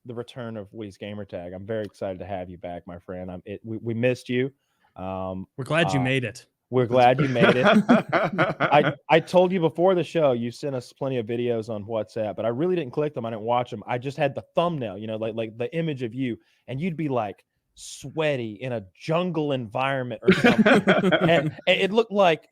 the return of Woody's Gamertag. I'm very excited to have you back, my friend. We missed you. We're glad you made it. We're glad you made it. I told you before the show, you sent us plenty of videos on WhatsApp, but I really didn't click them. I didn't watch them. I just had the thumbnail, like the image of you, and you'd be like sweaty in a jungle environment or something. And it looked like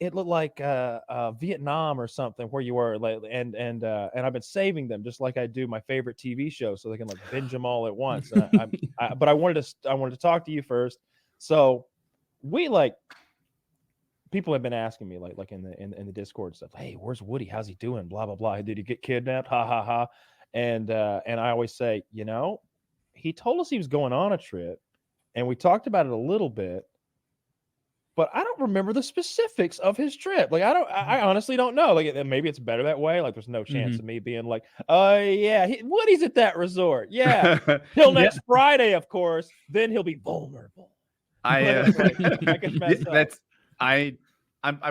Vietnam or something where you were, like, and I've been saving them just like I do my favorite TV shows so they can like binge them all at once. And but I wanted to talk to you first. So people have been asking me like in the Discord stuff, hey, where's Woody? How's he doing? Blah blah blah. Did he get kidnapped? Ha ha ha. And I always say, he told us he was going on a trip, and we talked about it a little bit, but I don't remember the specifics of his trip. Like I honestly don't know. Like maybe it's better that way. Like there's no chance of me being like, yeah, Woody's at that resort. Yeah, till next Friday, of course. Then he'll be vulnerable. I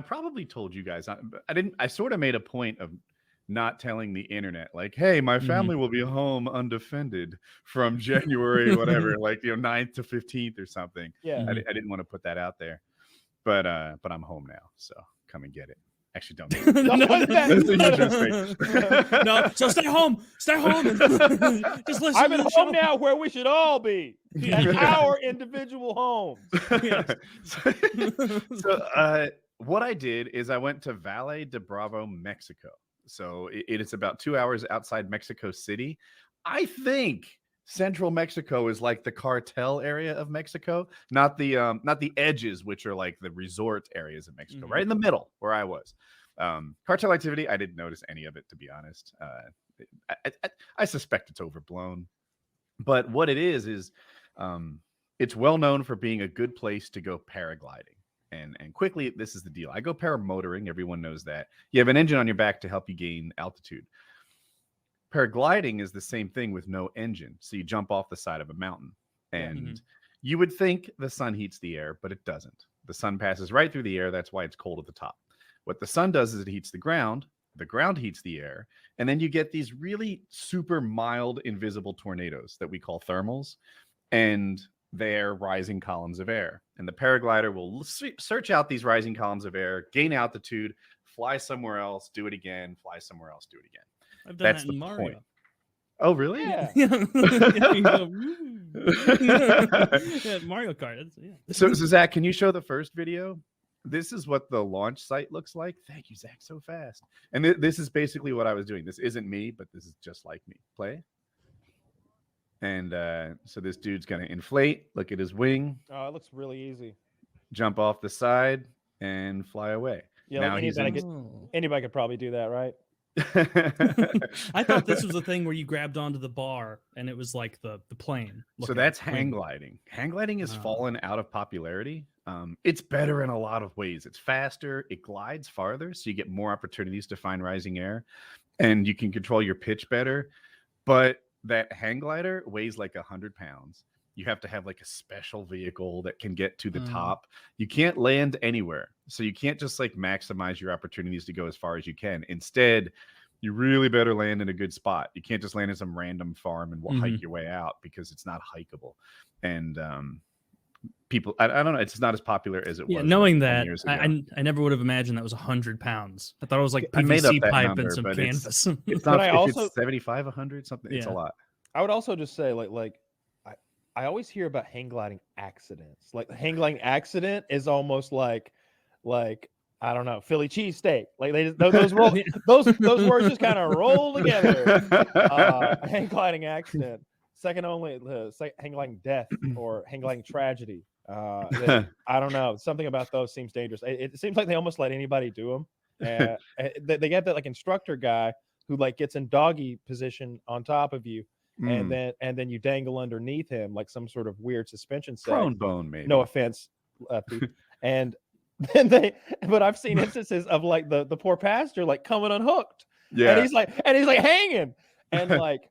probably told you guys. I sort of made a point of not telling the internet, like, hey, my family will be home undefended from January, whatever, like 9th to 15th or something. Yeah, I didn't want to put that out there, but I'm home now, so come and get it. Actually, don't. No, so stay home. And just listen. I'm at home now, where we should all be at our individual homes. So, what I did is I went to Valle de Bravo, Mexico. So it is about 2 hours outside Mexico City. I think Central Mexico is like the cartel area of Mexico, not the edges, which are like the resort areas of Mexico, right in the middle where I was. Cartel activity, I didn't notice any of it, to be honest. I suspect it's overblown, but what it is it's well known for being a good place to go paragliding. And quickly, this is the deal. I go paramotoring. Everyone knows that. You have an engine on your back to help you gain altitude. Paragliding is the same thing with no engine. So you jump off the side of a mountain. And you would think the sun heats the air, but it doesn't. The sun passes right through the air. That's why it's cold at the top. What the sun does is it heats the ground heats the air, and then you get these really super mild, invisible tornadoes that we call thermals, and they're rising columns of air. And the paraglider will search out these rising columns of air, gain altitude, fly somewhere else, do it again, fly somewhere else, do it again. I've done that in Mario. Point. Oh, really? Yeah. Mario Kart. So, Zach, can you show the first video? This is what the launch site looks like. Thank you, Zach, so fast. And this is basically what I was doing. This isn't me, but this is just like me. Play. And so this dude's going to inflate. Look at his wing. Oh, it looks really easy. Jump off the side and fly away. Yeah, now anybody could probably do that, right? I thought this was a thing where you grabbed onto the bar and it was like the plane. So that's hang gliding. Hang gliding has fallen out of popularity. It's better in a lot of ways. It's faster. It glides farther, so you get more opportunities to find rising air, and you can control your pitch better. But that hang glider weighs like 100 pounds. You have to have like a special vehicle that can get to the top. You can't land anywhere. So you can't just like maximize your opportunities to go as far as you can. Instead, you really better land in a good spot. You can't just land in some random farm and hike your way out because it's not hikeable. And people, I don't know, it's not as popular as it was. Knowing that, I never would have imagined that was 100 pounds. I thought it was like PVC pipe number, and some canvas. It's not. It's 75, 100, something. Yeah. It's a lot. I would also just say, I always hear about hang gliding accidents. Like hang gliding accident is almost like I don't know, Philly cheesesteak. Like those words just kind of roll together. Hang gliding accident, second only hang gliding death or hang gliding tragedy. I don't know. Something about those seems dangerous. It seems like they almost let anybody do them. They get that like instructor guy who like gets in doggy position on top of you. And then you dangle underneath him like some sort of weird suspension set. Prone bone, maybe. No offense, and then but I've seen instances of like the poor pastor like coming unhooked. Yeah, and he's like hanging, and like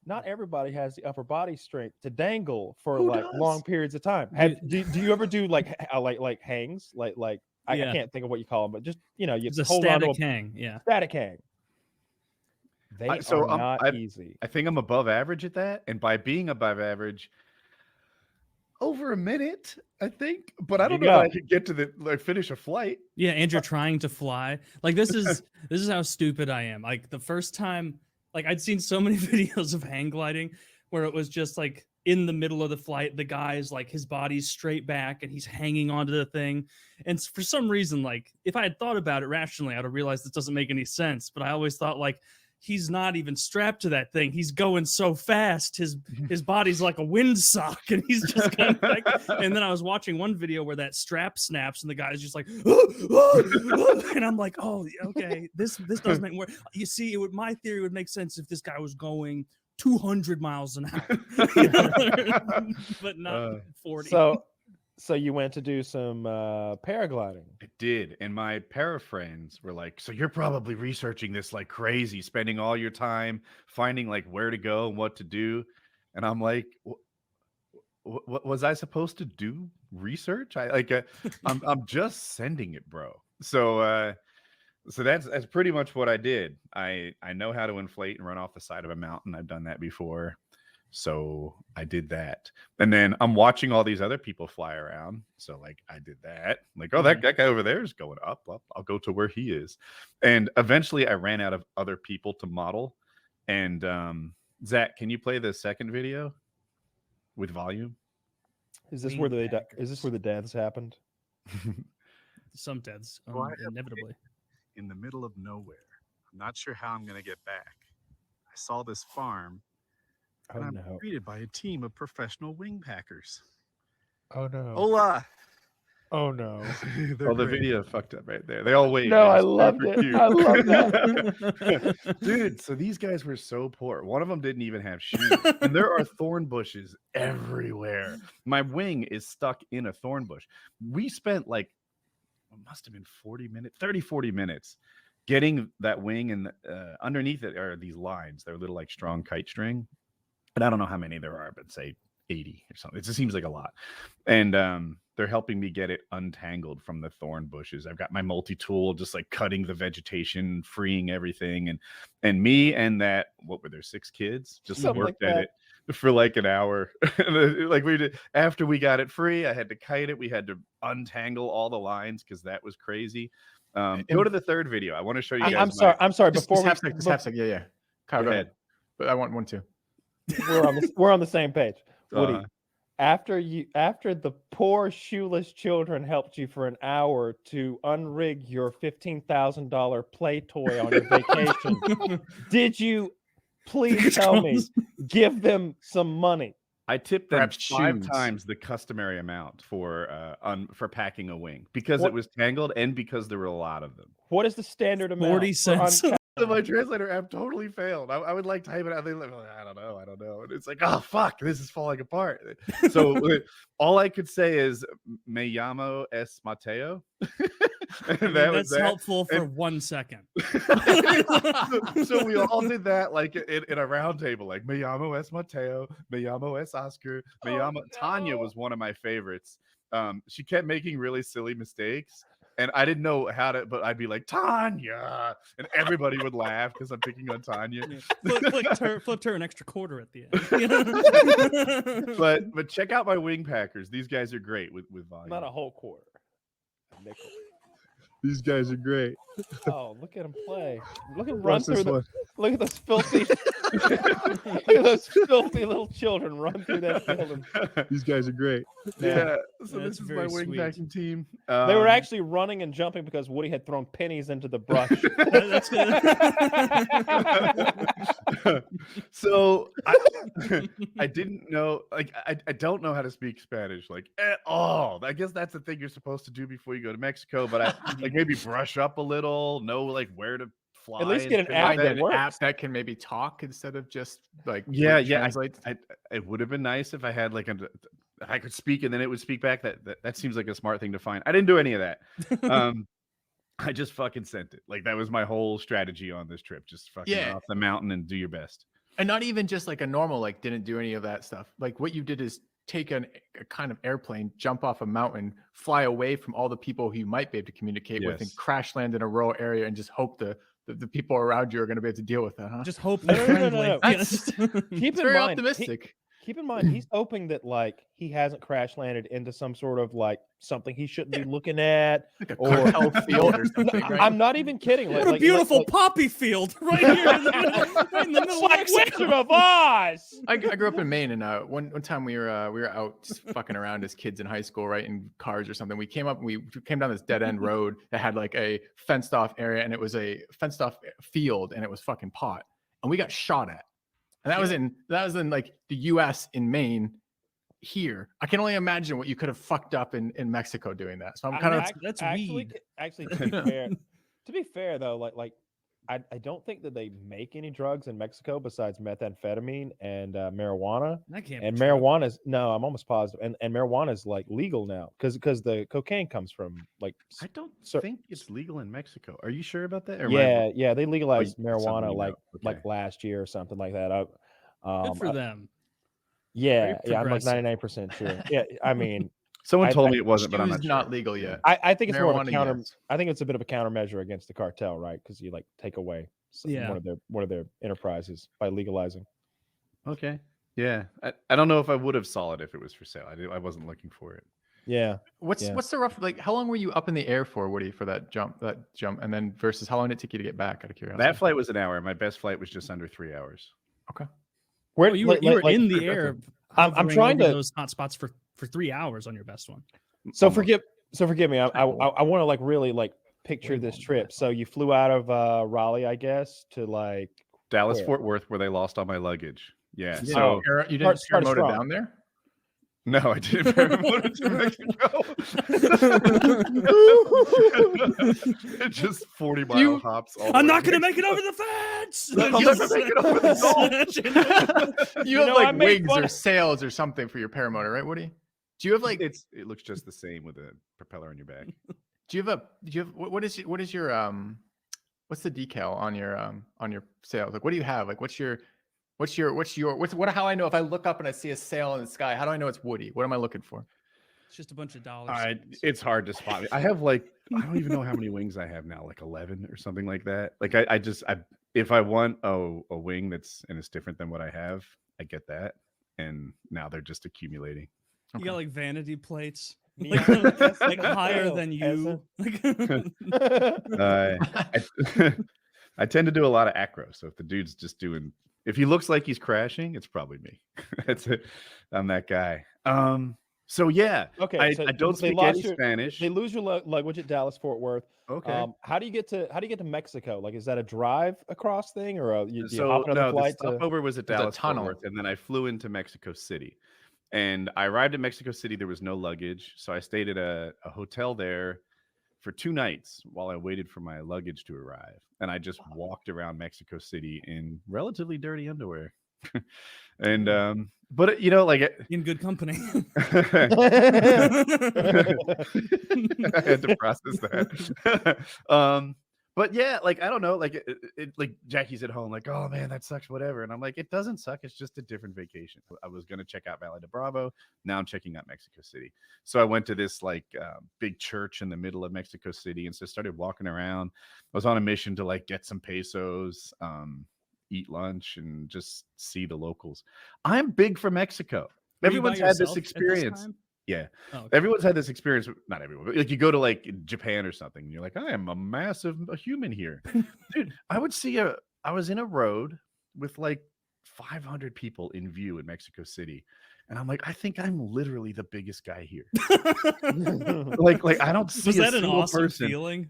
not everybody has the upper body strength to dangle for long periods of time. Do you ever do like hangs like I can't think of what you call them, but just you it's hold on to hang. Yeah, static hang. They So are not easy. I think I'm above average at that, and by being above average, over a minute, I think. But I don't know if I could get to the finish a flight. Yeah, and you're trying to fly. Like this is how stupid I am. Like the first time, like I'd seen so many videos of hang gliding where it was just like in the middle of the flight, the guy's like his body's straight back and he's hanging onto the thing. And for some reason, like if I had thought about it rationally, I'd have realized this doesn't make any sense. But I always thought like he's not even strapped to that thing. He's going so fast. His body's like a windsock, and he's just kind of like. And then I was watching one video where that strap snaps, and the guy's just like, and I'm like, oh, okay, this does make more. You see, my theory would make sense if this guy was going 200 miles an hour, but not 40. So you went to do some paragliding. I did. And my para friends were like, so you're probably researching this like crazy, spending all your time finding like where to go and what to do. And I'm like, what was I supposed to do research? I'm just sending it, bro. So that's pretty much what I did. I know how to inflate and run off the side of a mountain. I've done that before. So I did that. And then I'm watching all these other people fly around. So like I did that. Like, oh, that guy over there is going up. Well, I'll go to where he is. And eventually I ran out of other people to model. And Zach, can you play the second video with volume? Is this where the deaths happened? Some deaths, inevitably. In the middle of nowhere. I'm not sure how I'm going to get back. I saw this farm. Oh, and no. I'm greeted by a team of professional wing packers. Oh, no. Hola. Oh, no. Oh, the video fucked up right there. They all wait. No, I loved it. Cute. I love that. Dude, so these guys were so poor. One of them didn't even have shoes. And there are thorn bushes everywhere. My wing is stuck in a thorn bush. We spent like, it must have been 40 minutes getting that wing, and underneath it are these lines. They're little like strong kite string. And I don't know how many there are, but say 80 or something. It just seems like a lot. And they're helping me get it untangled from the thorn bushes. I've got my multi-tool just like cutting the vegetation, freeing everything. And me and that, what were there, 6 kids? Just worked at it for like an hour. Like we did. After we got it free, I had to kite it. We had to untangle all the lines because that was crazy. Go to the third video. I want to show you guys. I'm sorry. Before half second. Yeah. Kyle, go ahead. But I want one too. We're on the same page. Woody, after the poor shoeless children helped you for an hour to unrig your $15,000 play toy on your vacation, did you please tell me, give them some money? I tipped them Perhaps 5 times the customary amount for packing a wing because it was tangled and because there were a lot of them. What is the standard amount? 40 cents. My translator app totally failed. I would like type it out. They like, I don't know. And it's like, oh fuck, this is falling apart. So all I could say is "Me llamo es Mateo." And that's helpful for 1 second. So we all did that like in a round table, like "Me llamo es Mateo," "Me llamo es Oscar," "Me llamo." No. Tanya was one of my favorites. She kept making really silly mistakes. And I didn't know how to, but I'd be like, Tanya. And everybody would laugh because I'm picking on Tanya. Yeah. Flip her an extra quarter at the end. But check out my wing packers. These guys are great with volume. Not a whole quarter. A nickel. These guys are great. Oh, look at him play. Look at him run through look at those filthy look at those filthy little children run through that field. These guys are great. Yeah. So this is my wing packing team. They were actually running and jumping because Woody had thrown pennies into the brush. That's good. So I didn't know, like I don't know how to speak Spanish like at all. I guess that's the thing you're supposed to do before you go to Mexico, but I like maybe brush up a little, know like where to fly. At least get an app that can maybe talk instead of just like translate. It would have been nice if I had like I could speak and then it would speak back. That seems like a smart thing to find. I didn't do any of that. I just fucking sent it. Like that was my whole strategy on this trip. Just fucking off the mountain and do your best. And not even just like a normal, like didn't do any of that stuff. Like what you did is take a kind of airplane, jump off a mountain, fly away from all the people who you might be able to communicate with, and crash land in a rural area and just hope the the people around you are going to be able to deal with that, huh? Just hope No, they're no, no, no, friendly. no. Keep It's in very mind, optimistic. keep in mind, he's hoping that like he hasn't crash landed into some sort of like something he shouldn't be looking at, Like a or cartel field or something, right? I'm not even kidding. What a beautiful poppy field right here in the middle, right in the middle It's of like Mexico. Wizard of Oz. I grew up in Maine, and one time we were out just fucking around as kids in high school, right, in cars or something. We came down this dead end road that had like a fenced off area, and it was a fenced off field, and it was fucking pot, and we got shot at. And that was in like the U.S. in Maine. Here, I can only imagine what you could have fucked up in Mexico doing that. So I'm kind of that's actually, weed. actually, to be fair though, like I don't think that they make any drugs in Mexico besides methamphetamine and marijuana. That can't And be true. marijuana's no, I'm almost positive. And marijuana is like legal now because the cocaine comes from like I don't So- think it's legal in Mexico. Are you sure about that? Or am I- yeah, they legalized it's something marijuana you know. like Okay. last year or something like that. Good for them. Yeah, Very I'm like progressive. 99% sure. Yeah, I mean, Someone I- told I- me it wasn't, but I'm it's not not legal yet. I think it's more of a Marijuana, counter. yes. I think it's a bit of a countermeasure against the cartel, right? Because you like take away Yeah. one of their enterprises by legalizing. sure. Okay. Yeah. I don't know if I would have saw it if it was for sale. I wasn't looking for it. Yeah, What's Yeah. the rough, like, how long were you up in the air for, Woody, for that jump, and then versus how long did it take you to get back, out of curiosity? That flight was an hour. My best flight was just under 3 hours. where Oh, you were in the air. I'm hovering trying over to- those hot spots for 3 hours on your best one. So Almost. forgive me. I want to like really like picture this trip. So you flew out of Raleigh, I guess, to like Dallas, Where? Fort Worth, where they lost all my luggage. Yeah. You didn't So you didn't start paramotor strong. down there? no, I didn't paramotor to Mexico. Just 40-mile hops. all the I'm way not going to to make it over the fence. I'll never make it over the the You have know, I like make wigs fun or of- sails or something for your paramotor, right, Woody? Do you have like It looks just the same with a propeller on your back. what is your what's the decal on your sails? Like, what do you have? Like, how I know if I look up and I see a sail in the sky, how do I know it's Woody? What am I looking for? It's just a bunch of dollars. It's hard to spot me. I have like, I don't even know how many wings I have now, like 11 or something like that. Like I if I want a wing that's and it's different than what I have, I get that. And now they're just accumulating. You got like vanity plates, Yeah. like higher than you. I tend to do a lot of acro. So if the dude's just doing, if he looks like he's crashing, it's probably me. That's it. I'm that guy. So yeah. Okay, I so don't they speak lost any your- Spanish. They lose your luggage at Dallas Fort Worth. Okay. How do you get to Mexico? Like, is that a drive across thing, or do you So hop another no, the flight to? stopover was at There's a Dallas Fort tunnel. Worth, and then I flew into Mexico City. And I arrived at Mexico City. There was no luggage, so I stayed at a hotel there for 2 nights while I waited for my luggage to arrive. And I just walked around Mexico City in relatively dirty underwear. And but you know, like In good company. I had to process that. But yeah, like I don't know, like like Jackie's at home, like, oh man, that sucks, whatever. And I'm like, it doesn't suck. It's just a different vacation. I was gonna check out Valle de Bravo. Now I'm checking out Mexico City. So I went to this like big church in the middle of Mexico City, and so started walking around. I was on a mission to like get some pesos, eat lunch, and just see the locals. I'm big for Mexico. Were you by Everyone's had this yourself at experience. time? Yeah. Oh, okay. Everyone's had this experience. Not everyone, but like you go to like Japan or something, and you're like, I am a human here. Dude, I was in a road with like 500 people in view in Mexico City. And I'm like, I think I'm literally the biggest guy here. like I don't see Was a that an single awesome person. feeling?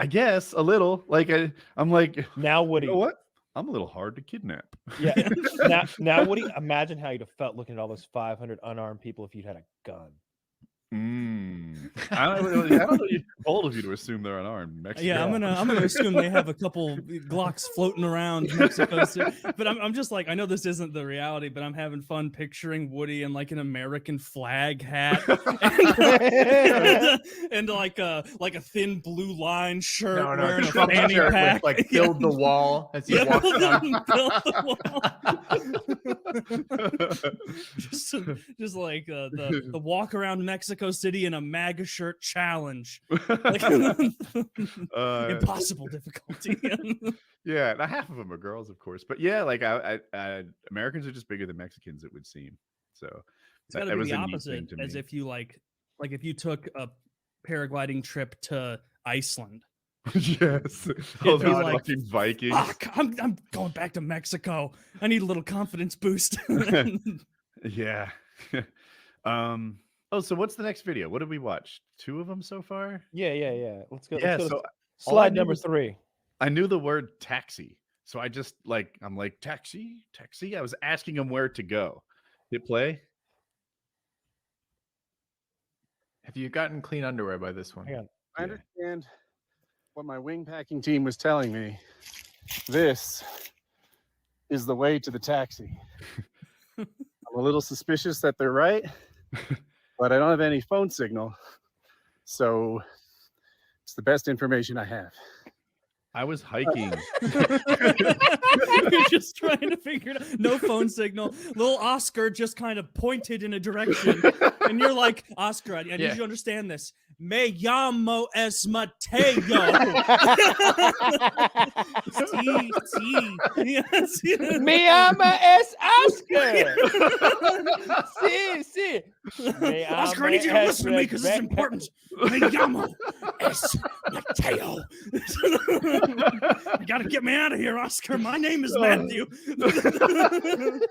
I guess a little. Like I'm like, Now, you Woody. know what? I'm a little hard to kidnap. Yeah. now, Woody. Imagine how you'd have felt looking at all those 500 unarmed people if you'd had a gun. I don't know. It's bold of you to assume they're unarmed. in Mexico. Yeah, I'm gonna assume they have a couple Glocks floating around Mexico City. But I'm just like, I know this isn't the reality, but I'm having fun picturing Woody in like an American flag hat and like a thin blue line shirt, wearing a Trump fanny shirt pack, with like build the wall as he yeah, walks build down. the wall. just like the walk around Mexico City in a MAGA shirt challenge. Like, impossible difficulty. Yeah, now half of them are girls, of course, but yeah, like I Americans are just bigger than Mexicans, it would seem. So It's got to be the opposite, as if you like if you took a paragliding trip to Iceland. Yes, all be those like, fucking Vikings. Fuck, I'm going back to Mexico. I need a little confidence boost. Yeah. Oh, so what's the next video? What did we watch? 2 of them so far? Yeah. Let's go. Yeah, Let's go to so all I slide knew number was- 3. I knew the word taxi. So I just I'm like, taxi. I was asking him where to go. Hit play. Have you gotten clean underwear by this one? Hang on. I Yeah. understand what my wing packing team was telling me. This is the way to the taxi. I'm a little suspicious that they're right, but I don't have any phone signal. So it's the best information I have. I was hiking. You're just trying to figure it out. No phone signal. Little Oscar just kind of pointed in a direction, and you're like, Oscar, I need you to understand this. Me llamo es Mateo. Sí. Yes. Mi ama es Oscar. Sí. Mi Oscar, I ama need you to es listen to me because this is Rebecca. important. Me llamo es Mateo. You gotta get me out of here, Oscar. My name is Matthew.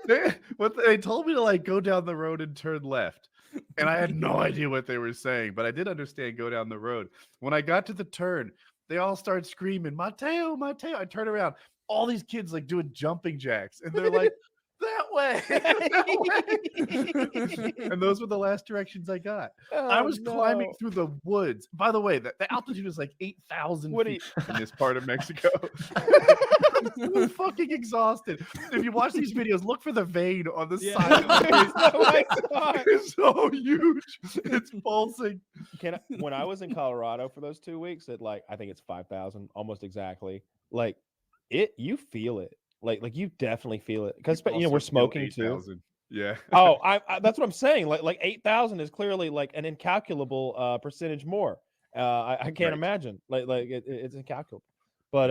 They told me to go down the road and turn left. And I had no idea what they were saying, but I did understand go down the road. When I got to the turn, they all started screaming, Mateo. I turn around, all these kids doing jumping jacks, and they're like, that way. And those were the last directions I got. I was climbing through the woods. By the way, the altitude is 8,000 feet in this part of Mexico. I'm so fucking exhausted. If you watch these videos, look for the vein on the side of the face. Oh my God. It's so huge. It's pulsing. When I was in Colorado for those 2 weeks, at I think it's 5,000, almost exactly. You feel it. Like you definitely feel it because You also we're feel smoking too. 8,000. Yeah. Oh, I that's what I'm saying. Like 8,000 is clearly an incalculable percentage more. I can't Right. imagine. It's incalculable. But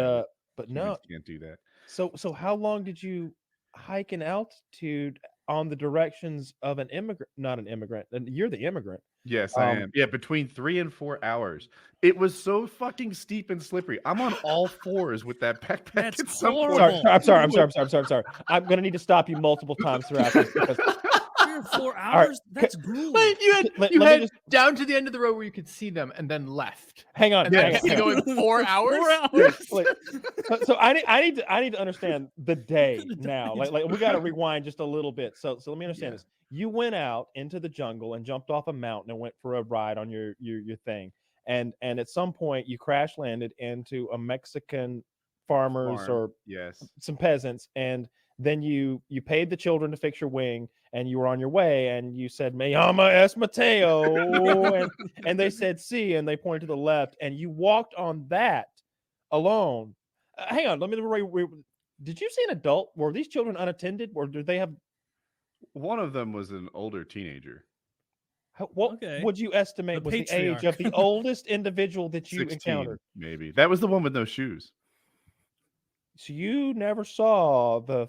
no. Humans can't do that. So how long did you hike in altitude on the directions of an immigrant? Not an immigrant. And you're the immigrant. Yes, I am. Yeah, between 3 and 4 hours. It was so fucking steep and slippery. I'm on all fours with that backpack. That's at some point. horrible. I'm sorry. I'm gonna need to stop you multiple times throughout this because 3 or 4 hours? That's grueling. Wait, you Let had me just- down to the end of the road where you could see them, and then left. hang on. And then hang on, you hang on. go in 4 hours. 4 hours. Like, so I need to understand the day now. Like we got to rewind just a little bit. So let me understand this. You went out into the jungle and jumped off a mountain and went for a ride on your thing. And at some point you crash landed into a Mexican farmers Farm. or Yes. some peasants, and then you paid the children to fix your wing, and you were on your way, and you said "Me llamo es Mateo," and they said "Sí," and they pointed to the left, and you walked on that alone. Hang on, let me. Did you see an adult? Were these children unattended, or did they have? One of them was an older teenager. What Okay. would you estimate The was the age of the patriarch. oldest individual that you 16, encountered? maybe. That was the one with no shoes. So you never saw the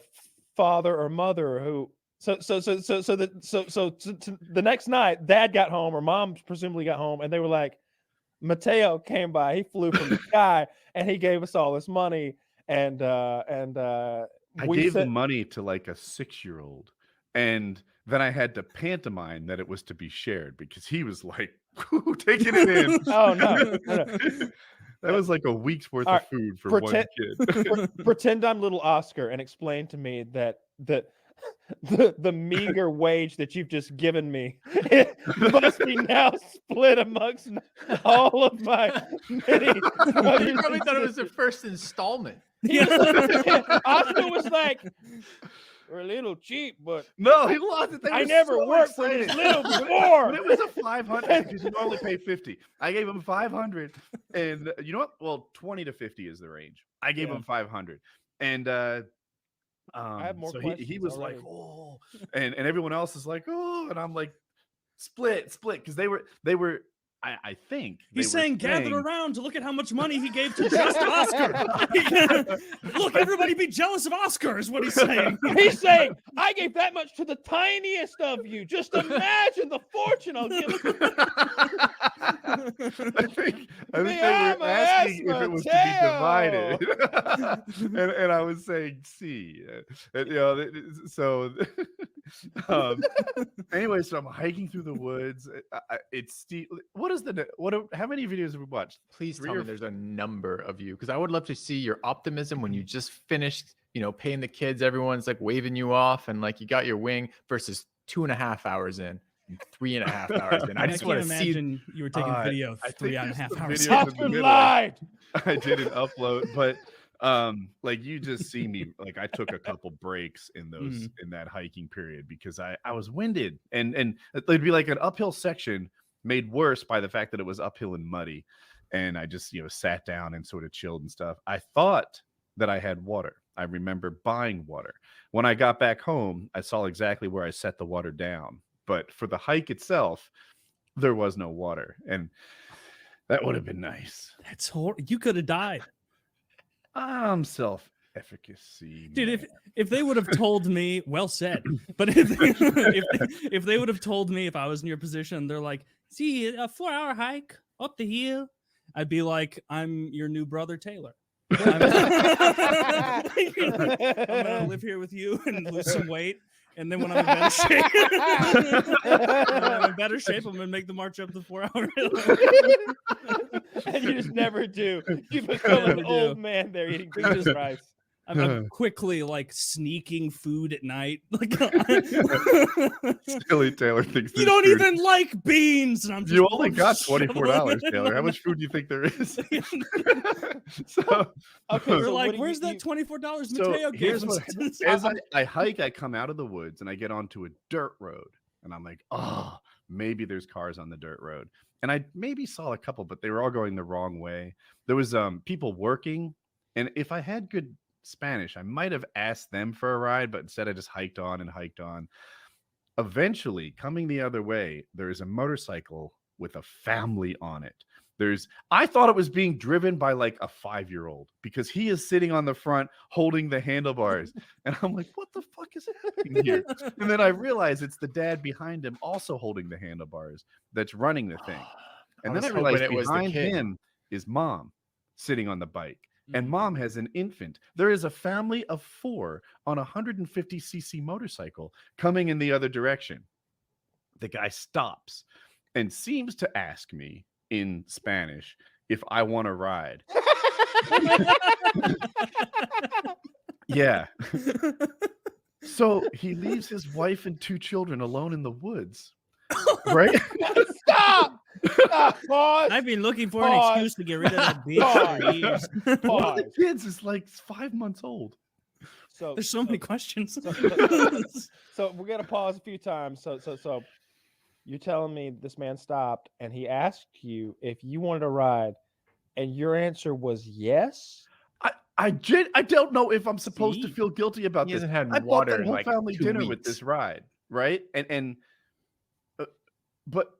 father or mother who. So the next night, Dad got home, or Mom presumably got home, and they were like, Mateo came by. He flew from the sky, and he gave us all this money. And I we gave said, the money to a 6-year-old, and then I had to pantomime that it was to be shared because he was taking it in. Oh no. That was a week's worth All of right, food for pretend- one kid. Pretend I'm little Oscar and explain to me that the meager wage that you've just given me must be now split amongst all of my many. You probably thought it was the first installment. Oscar was like, "We're a little cheap, but No, he lost it. They I were never so worked for this excited. little When before." it was a 500 because you normally pay 50. I gave him 500, and you know what? Well, 20 to 50 is the range. I gave Yeah. him 500, and I have more So questions he was like, already. oh, and everyone else is like, oh, and I'm like, split, because they were I think they He's were saying, gather saying, around to look at how much money he gave to just Oscar. Look, everybody be jealous of Oscar, is what he's saying. He's saying, I gave that much to the tiniest of you. Just imagine the fortune I'll give. I think they Me, were I'm a asking if it was to be divided, and I was saying C. And, you know, so anyway, so I'm hiking through the woods. It's steep. What is the how many videos have we watched? Please 3 tell or me there's a number of you, because I would love to see your optimism when you just finished, you know, paying the kids. Everyone's like waving you off, and like you got your wing versus 2.5 hours in. 3.5 hours in. I I just can't want to see. imagine you were taking video I three think and a half there's hours. some videos in the Oscar middle. lied. I didn't upload, but like you just see me, like I took a couple breaks in those in that hiking period because I was winded, and it'd be like an uphill section made worse by the fact that it was uphill and muddy, and I just, you know, sat down and sort of chilled and stuff. I thought that I had water. I remember buying water. When I got back home, I saw exactly where I set the water down, but for the hike itself, there was no water, and that would have been nice. That's horrible. You could have died. I'm self-efficacy, Dude, man. if they would have told me, well said. But if they would have told me, if I was in your position, they're like, see, a 4-hour hike up the hill, I'd be like, I'm your new brother Taylor. I'm gonna live here with you and lose some weight. And then when I'm in better shape, I'm gonna make the march up the 4-hour hill. And you just never do. You become Never an do. old man there eating beans and rice. I'm quickly like sneaking food at night. Like Silly Taylor thinks you there's don't food. even like beans, and I'm just You only got shoveling $24, it in Taylor. How my much food do you think there is? Okay, We're so like, what do where's you- that $24 So Mateo here's gave what us? as I hike, I come out of the woods and I get onto a dirt road, and I'm like, oh, maybe there's cars on the dirt road. And I maybe saw a couple, but they were all going the wrong way. There was people working, and if I had good Spanish, I might have asked them for a ride, but instead I just hiked on and hiked on. Eventually, coming the other way, there is a motorcycle with a family on it. I thought it was being driven by like a 5-year-old because he is sitting on the front holding the handlebars. And I'm like, what the fuck is happening here? And then I realize it's the dad behind him also holding the handlebars that's running the thing. And then I was hoping realized it was the behind kid. him is mom sitting on the bike. And mom has an infant. There is a family of 4 on a 150cc motorcycle coming in the other direction. The guy stops and seems to ask me in Spanish if I want to ride. Yeah. So he leaves his wife and 2 children alone in the woods. Right? Stop! Stop! Pause! I've been looking for an Pause. excuse to get rid of that bitch for years. One of Pause. the kids is like 5 months old. So, There's so many questions. so we're gonna pause a few times. So you're telling me this man stopped and he asked you if you wanted to ride, and your answer was yes. I don't know if I'm supposed to See? feel guilty about He this. hasn't had I bought water that in whole like family 2 dinner with weeks. this ride, right? But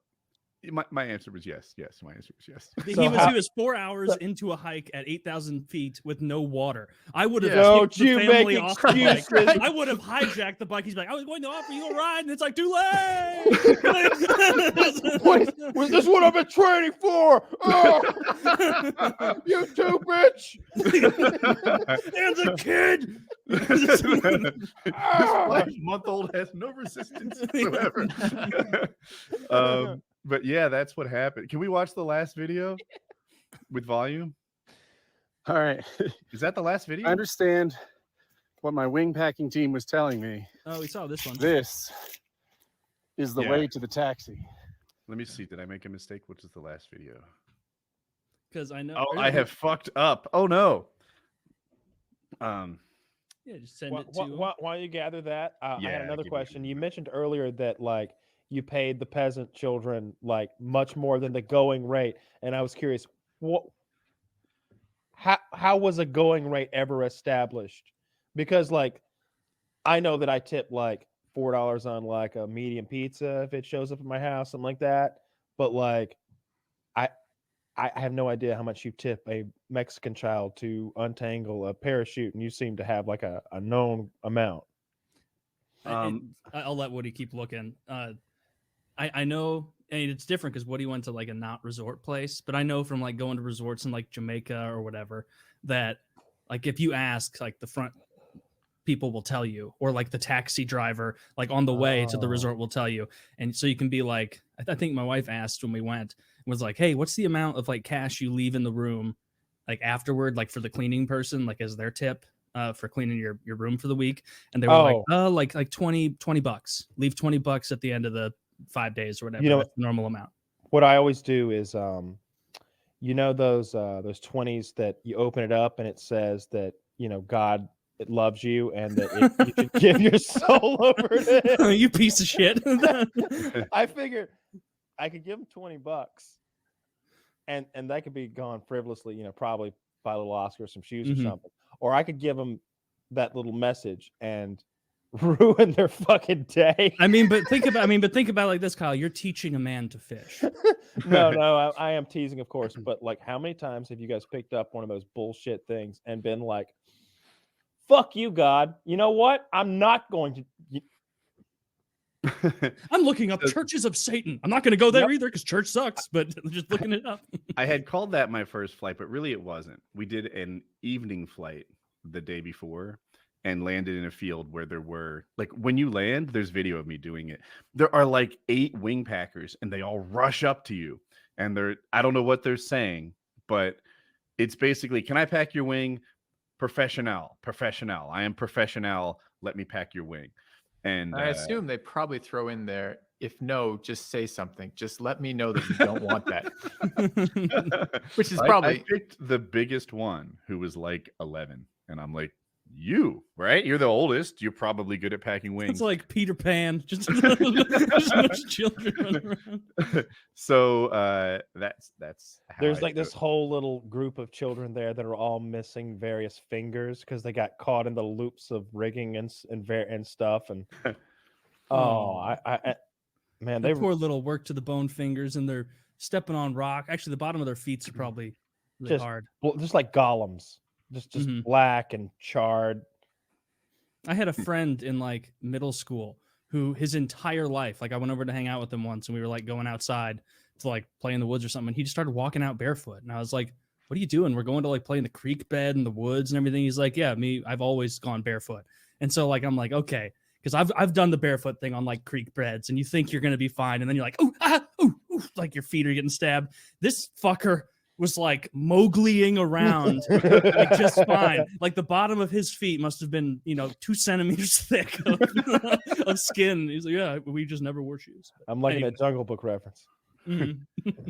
my answer was yes. Yes, my answer was yes. He was 4 hours into a hike at 8,000 feet with no water. I would have Don't kicked the you family make off the bike. excuses. I would have hijacked the bike. He's like, I was going to offer you a ride, and it's like, too late. Was this what I've been training for? Oh, you too, bitch! And the kid. This 5-month-old has no resistance whatsoever. But yeah, that's what happened. Can we watch the last video with volume? All right. Is that the last video? I understand what my wing packing team was telling me. Oh, we saw this one. This is the Yeah. way to the taxi. Let me see. Did I make a mistake? Which is the last video? Because I know. Oh, I have fucked up. Oh no. Yeah, just send it to. While you gather that, I Yeah, had another give me- question. You mentioned earlier that like you paid the peasant children like much more than the going rate, and I was curious, how was a going rate ever established? Because like I know that I tip like $4 on like a medium pizza if it shows up at my house, something like that. But like, I I have no idea how much you tip a Mexican child to untangle a parachute, and you seem to have like a known amount. I'll let Woody keep looking. I know, and it's different because Woody went to like a not resort place, but I know from like going to resorts in like Jamaica or whatever that like if you ask, like the front people will tell you, or like the taxi driver like on the way to the resort will tell you, and so you can be like, I think my wife asked when we went, was like, hey, what's the amount of like cash you leave in the room like afterward, like for the cleaning person, like as their tip for cleaning your room for the week? And they were like, oh, like 20 bucks, leave $20 at the end of the 5 days or whatever. You know, that's the normal amount. What I always do is you know those 20s that you open it up and it says that, you know, God, it loves you, and that you can give your soul over to it. You piece of shit. I figured I could give him $20, and that could be gone frivolously, you know, probably buy a little Oscar, some shoes or something, or I could give them that little message and ruin their fucking day. I mean, but think about it like this, Kyle. You're teaching a man to fish. No, I am teasing, of course, but like, how many times have you guys picked up one of those bullshit things and been like, fuck you, God, you know what? I'm not going to. I'm looking up churches of Satan. I'm not going to go there either because church sucks, but just looking it up. I had called that my first flight, but really it wasn't. We did an evening flight the day before and landed in a field where there were, like, when you land, there's video of me doing it. There are like 8 wing packers and they all rush up to you, and I don't know what they're saying, but it's basically, can I pack your wing? Professional. I am professional. Let me pack your wing. And I assume they probably throw in there, if no, just say something. Just let me know that you don't want that. Which is probably. I picked the biggest one, who was like 11. And I'm like, you, right? You're the oldest. You're probably good at packing wings. It's like Peter Pan. Just children running around. So that's how there's like this whole little group of children there that are all missing various fingers because they got caught in the loops of rigging and stuff. And man, they poor little work to the bone fingers, and they're stepping on rock. Actually, the bottom of their feet are probably really hard. Just like golems. Just black and charred. I had a friend in like middle school who his entire life, like I went over to hang out with him once, and we were like going outside to like play in the woods or something. And he just started walking out barefoot, and I was like, "What are you doing? We're going to like play in the creek bed and the woods and everything." He's like, "Yeah, I've always gone barefoot." And so like I'm like, okay, because I've done the barefoot thing on like creek beds, and you think you're gonna be fine, and then you're like, ooh, like your feet are getting stabbed. This fucker was like Mowgliing around like just fine. Like the bottom of his feet must have been, 2 centimeters thick of skin. He's like, yeah, we just never wore shoes. I'm liking a Jungle Book reference.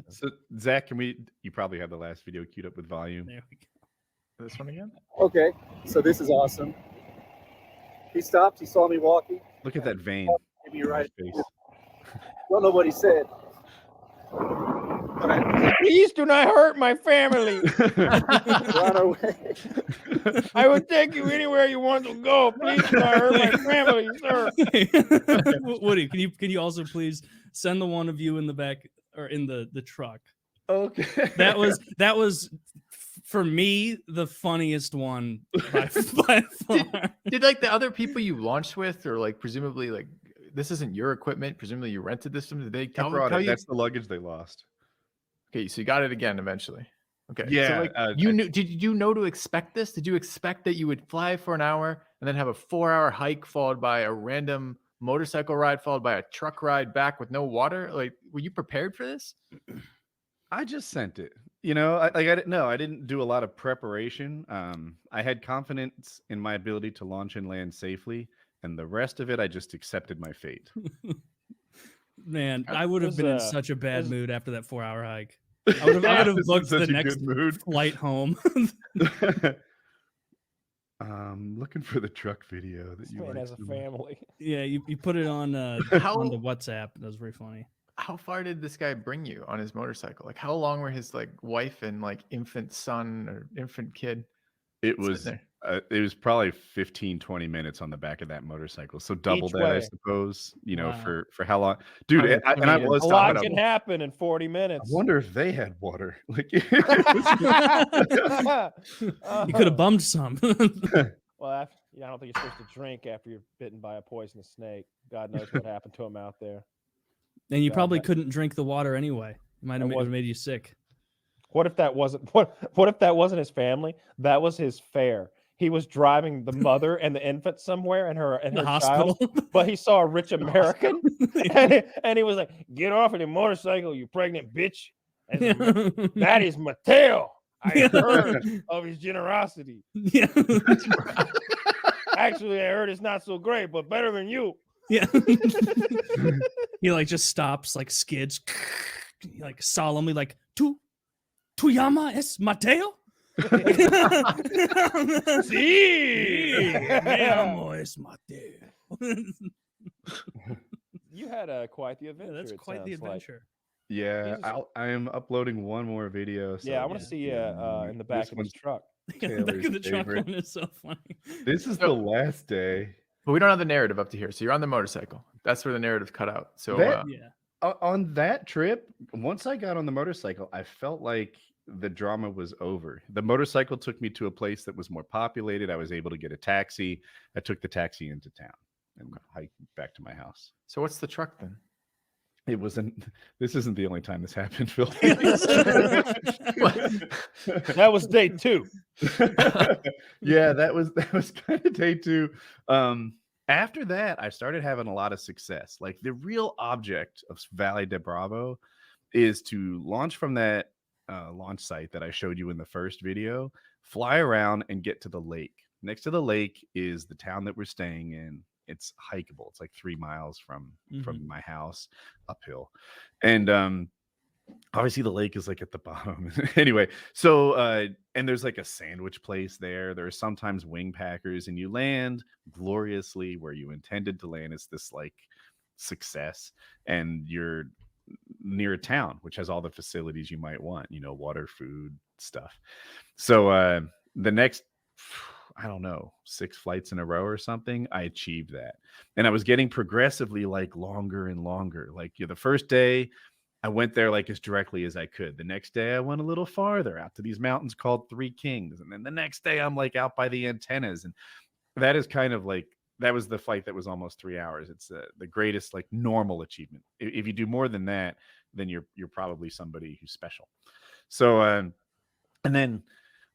So Zach, you probably have the last video queued up with volume. There we go. This one again? Okay, so this is awesome. He stopped, he saw me walking. Look at that vein. Maybe you're right. Face. Don't know what he said. Please do not hurt my family. Run away. I will take you anywhere you want to go. Please do not hurt my family, sir. Woody, can you also please send the one of you in the back or in the truck? Okay. That was for me the funniest one by far. Did like the other people you launched with, or like presumably like this isn't your equipment, presumably you rented this from? Did they tell you? That's the luggage they lost. Okay, so you got it again eventually. Okay. Yeah. So like you knew, did you know to expect this? Did you expect that you would fly for an hour and then have a 4-hour hike followed by a random motorcycle ride followed by a truck ride back with no water? Like, were you prepared for this? I just sent it. I didn't do a lot of preparation. I had confidence in my ability to launch and land safely, and the rest of it, I just accepted my fate. Man, I would have been in such a bad mood after that 4-hour hike. I would have booked the next flight home. Looking for the truck video that you as a family. Yeah, you put it on on the WhatsApp. That was very funny. How far did this guy bring you on his motorcycle? Like, how long were his like wife and like infant son or infant kid? It was It was probably 15, 20 minutes on the back of that motorcycle. So double Each that, I way. suppose, Wow. for how long? Dude, How and I inconvenient. was A talking lot about, can happen in 40 I minutes. wonder if they had water. Like, You could have bummed some. Well, I don't think you're supposed to drink after you're bitten by a poisonous snake. God knows what happened to him out there. And you God, probably that- couldn't drink the water anyway. It might have It was- made you sick. What if that wasn't what if that wasn't his family? That was his fare. He was driving the mother and the infant somewhere and her The child, hospital. but he saw a rich American and he was like, "Get off of the motorcycle, you pregnant bitch." And that is Mateo. I heard of his generosity. Yeah. Actually, I heard it's not so great, but better than you. Yeah. He like just stops, like skids, like solemnly, like tu llama es Mateo? Sí. Me amo es Mateo. You had quite the adventure. That's it quite the sounds like. adventure. yeah, Jesus. I am uploading one more video. So Yeah, I want to Yeah. see you in the back This of his one's truck. Yeah, the back of Taylor's the truck favorite. one is so funny. This is the last day. But we don't have the narrative up to here. So you're on the motorcycle. That's where the narrative cut out. So That- Yeah. On that trip, once I got on the motorcycle, I felt like the drama was over. The motorcycle took me to a place that was more populated. I was able to get a taxi. I took the taxi into town and hiked back to my house. so what's the truck then? It wasn't. This isn't the only time this happened, Phil. That was day 2. Yeah, that was kind of day 2. After that, I started having a lot of success. Like the real object of Valle de Bravo is to launch from that launch site that I showed you in the first video, fly around and get to the lake. Next to the lake is the town that we're staying in. It's hikeable. It's like 3 miles from my house uphill. And obviously the lake is like at the bottom. Anyway, so and there's like a sandwich place there. There are sometimes wing packers, and you land gloriously where you intended to land. It's this like success, and you're near a town which has all the facilities you might want, water, food, stuff. So the next, I don't know, 6 flights in a row or something, I achieved that. And I was getting progressively like longer and longer. Like the first day I went there like as directly as I could. The next day I went a little farther out to these mountains called Three Kings. And then the next day I'm like out by the antennas. And that is kind of like, that was the flight that was almost 3 hours. It's the greatest like normal achievement. If you do more than that, then you're probably somebody who's special. So, and then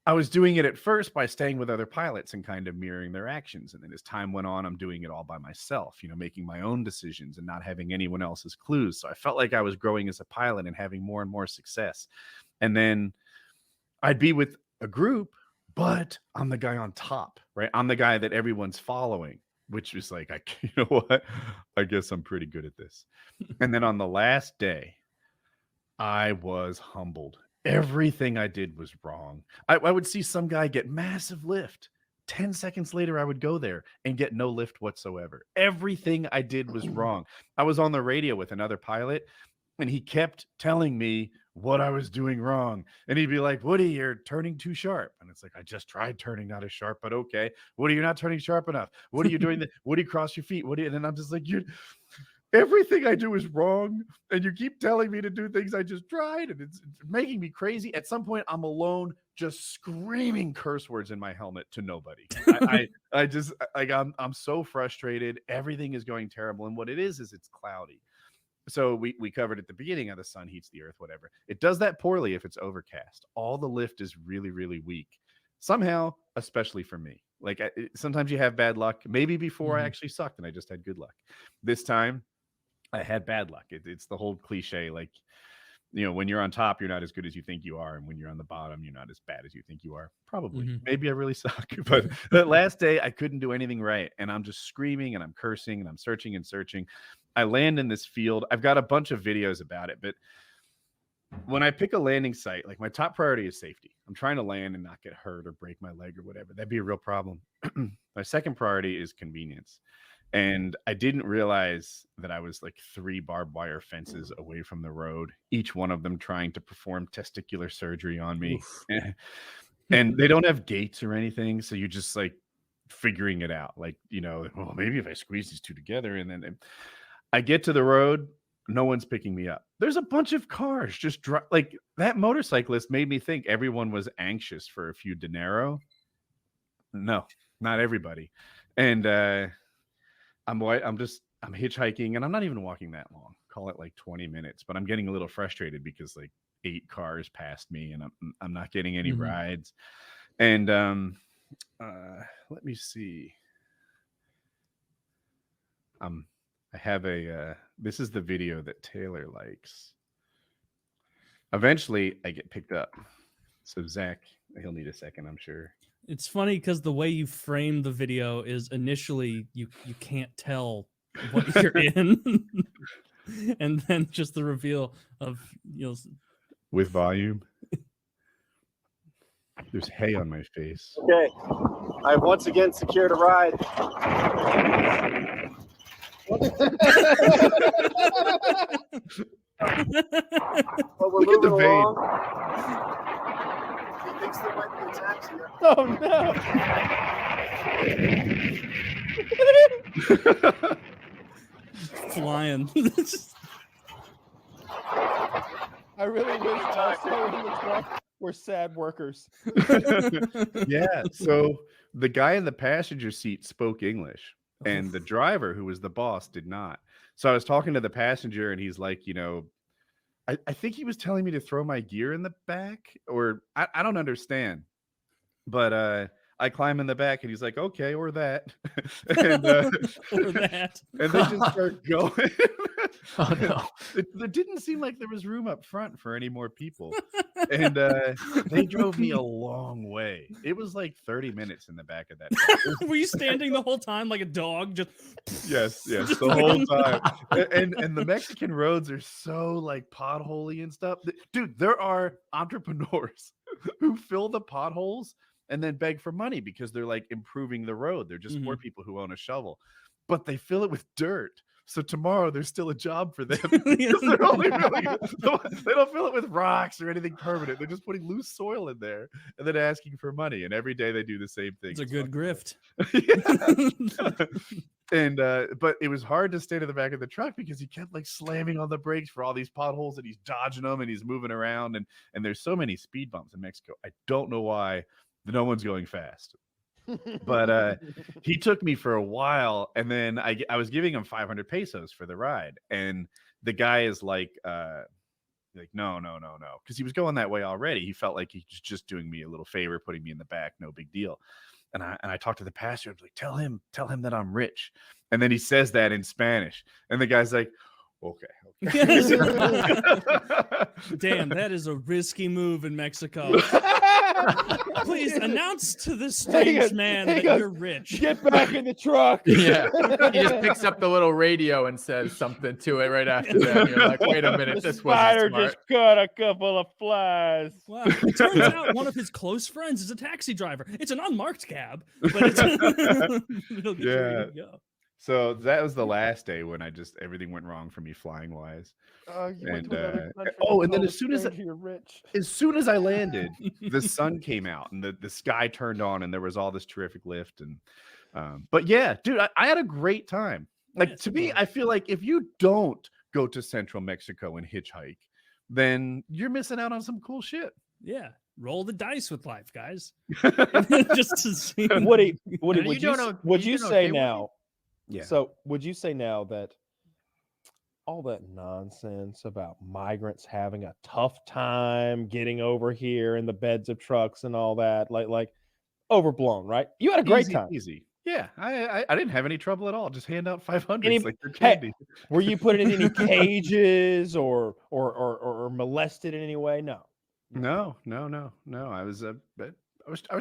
I was doing it at first by staying with other pilots and kind of mirroring their actions. And then as time went on, I'm doing it all by myself, making my own decisions and not having anyone else's clues. So I felt like I was growing as a pilot and having more and more success. And then I'd be with a group, but I'm the guy on top, right? I'm the guy that everyone's following, which was like, you know what? I guess I'm pretty good at this. And then on the last day, I was humbled. Everything I did was wrong. I would see some guy get massive lift. 10 seconds later, I would go there and get no lift whatsoever. Everything I did was wrong. I was on the radio with another pilot, and he kept telling me what I was doing wrong. And he'd be like, Woody, you're turning too sharp. And it's like, I just tried turning not as sharp, but okay. Woody, you're not turning sharp enough. What are you doing? Woody, cross your feet. Woody, and then I'm just like, everything I do is wrong, and you keep telling me to do things I just tried, and it's making me crazy. At some point, I'm alone, just screaming curse words in my helmet to nobody. I just like I'm so frustrated. Everything is going terrible, and what it is it's cloudy. So we covered at the beginning how the sun heats the earth, whatever. It does that poorly if it's overcast. All the lift is really, really weak. Somehow, especially for me. Like sometimes you have bad luck. Maybe before I actually sucked and I just had good luck. This time, I had bad luck. It's the whole cliche, like, when you're on top, you're not as good as you think you are. And when you're on the bottom, you're not as bad as you think you are. Probably. Maybe I really suck. But that last day, I couldn't do anything right. And I'm just screaming and I'm cursing and I'm searching and searching. I land in this field. I've got a bunch of videos about it. But when I pick a landing site, like my top priority is safety. I'm trying to land and not get hurt or break my leg or whatever. That'd be a real problem. My second priority is convenience. And I didn't realize that I was like 3 barbed wire fences away from the road, each one of them trying to perform testicular surgery on me. and they don't have gates or anything, so you're just like figuring it out. Like, well, maybe if I squeeze these two together, and then I get to the road, no one's picking me up. There's a bunch of cars just like that motorcyclist made me think everyone was anxious for a few dinero. No, not everybody. And I'm hitchhiking, and I'm not even walking that long. Call it like 20 minutes, but I'm getting a little frustrated because like 8 cars passed me, and I'm not getting any rides. And let me see. I have this is the video that Taylor likes. Eventually I get picked up. So Zach, he'll need a second, I'm sure. It's funny because the way you frame the video is initially you can't tell what you're in, and then just the reveal of with volume. There's hay on my face. Okay, I've once again secured a ride. But we're Look at the moving vein. along. He thinks there might be a taxi. Oh no! flying. I really wish also in the truck were sad workers. Yeah. So the guy in the passenger seat spoke English, and the driver, who was the boss, did not. So I was talking to the passenger, and he's like, I think he was telling me to throw my gear in the back, or I don't understand. But I climb in the back, and he's like, okay, or that. And, Or that. and they just start going. Oh no. There didn't seem like there was room up front for any more people. And they drove me a long way. It was like 30 minutes in the back of that. Were you standing the whole time like a dog? Just Yes, the whole time. And the Mexican roads are so like potholy and stuff. Dude, there are entrepreneurs who fill the potholes and then beg for money because they're like improving the road. They're just poor people who own a shovel, but they fill it with dirt. So tomorrow there's still a job for them. They're only they don't fill it with rocks or anything permanent. They're just putting loose soil in there and then asking for money. And every day they do the same thing. It's a good grift. And but it was hard to stay to the back of the truck because he kept like slamming on the brakes for all these potholes, and he's dodging them, and he's moving around, and there's so many speed bumps in Mexico. I don't know why no one's going fast. But he took me for a while, and then I was giving him 500 pesos for the ride, and the guy is like no, because he was going that way already. He felt like he was just doing me a little favor, putting me in the back, no big deal. And I talked to the passenger. I was like, tell him that I'm rich. And then he says that in Spanish, and the guy's like, okay. Damn, that is a risky move in Mexico. Please announce to this strange man that you're rich. Get back in the truck. Yeah. He just picks up the little radio and says something to it right after that. You're like, wait a minute, The this wasn't spider smart. just caught a couple of flies. Wow. It turns out one of his close friends is a taxi driver. It's an unmarked cab, but it's it'll get you where you go. So that was the last day when everything went wrong for me flying wise. You went And, to another country and and then told as soon as a stranger you're rich. As soon as I landed, the sun came out and the sky turned on, and there was all this terrific lift. And but yeah, dude, I had a great time. Like, Yeah, to me, I feel like if you don't go to central Mexico and hitchhike, then you're missing out on some cool shit. Yeah. Roll the dice with life, guys. Just to see. Woody, And would you you don't know- would you you don't say know now? Yeah. So would you say now that all that nonsense about migrants having a tough time getting over here in the beds of trucks and all that, like overblown, right? You had a great time. Easy. Yeah, I didn't have any trouble at all. Just hand out 500s Any- like they're hey, candy. Were you put in any cages or molested in any way? No. No. I was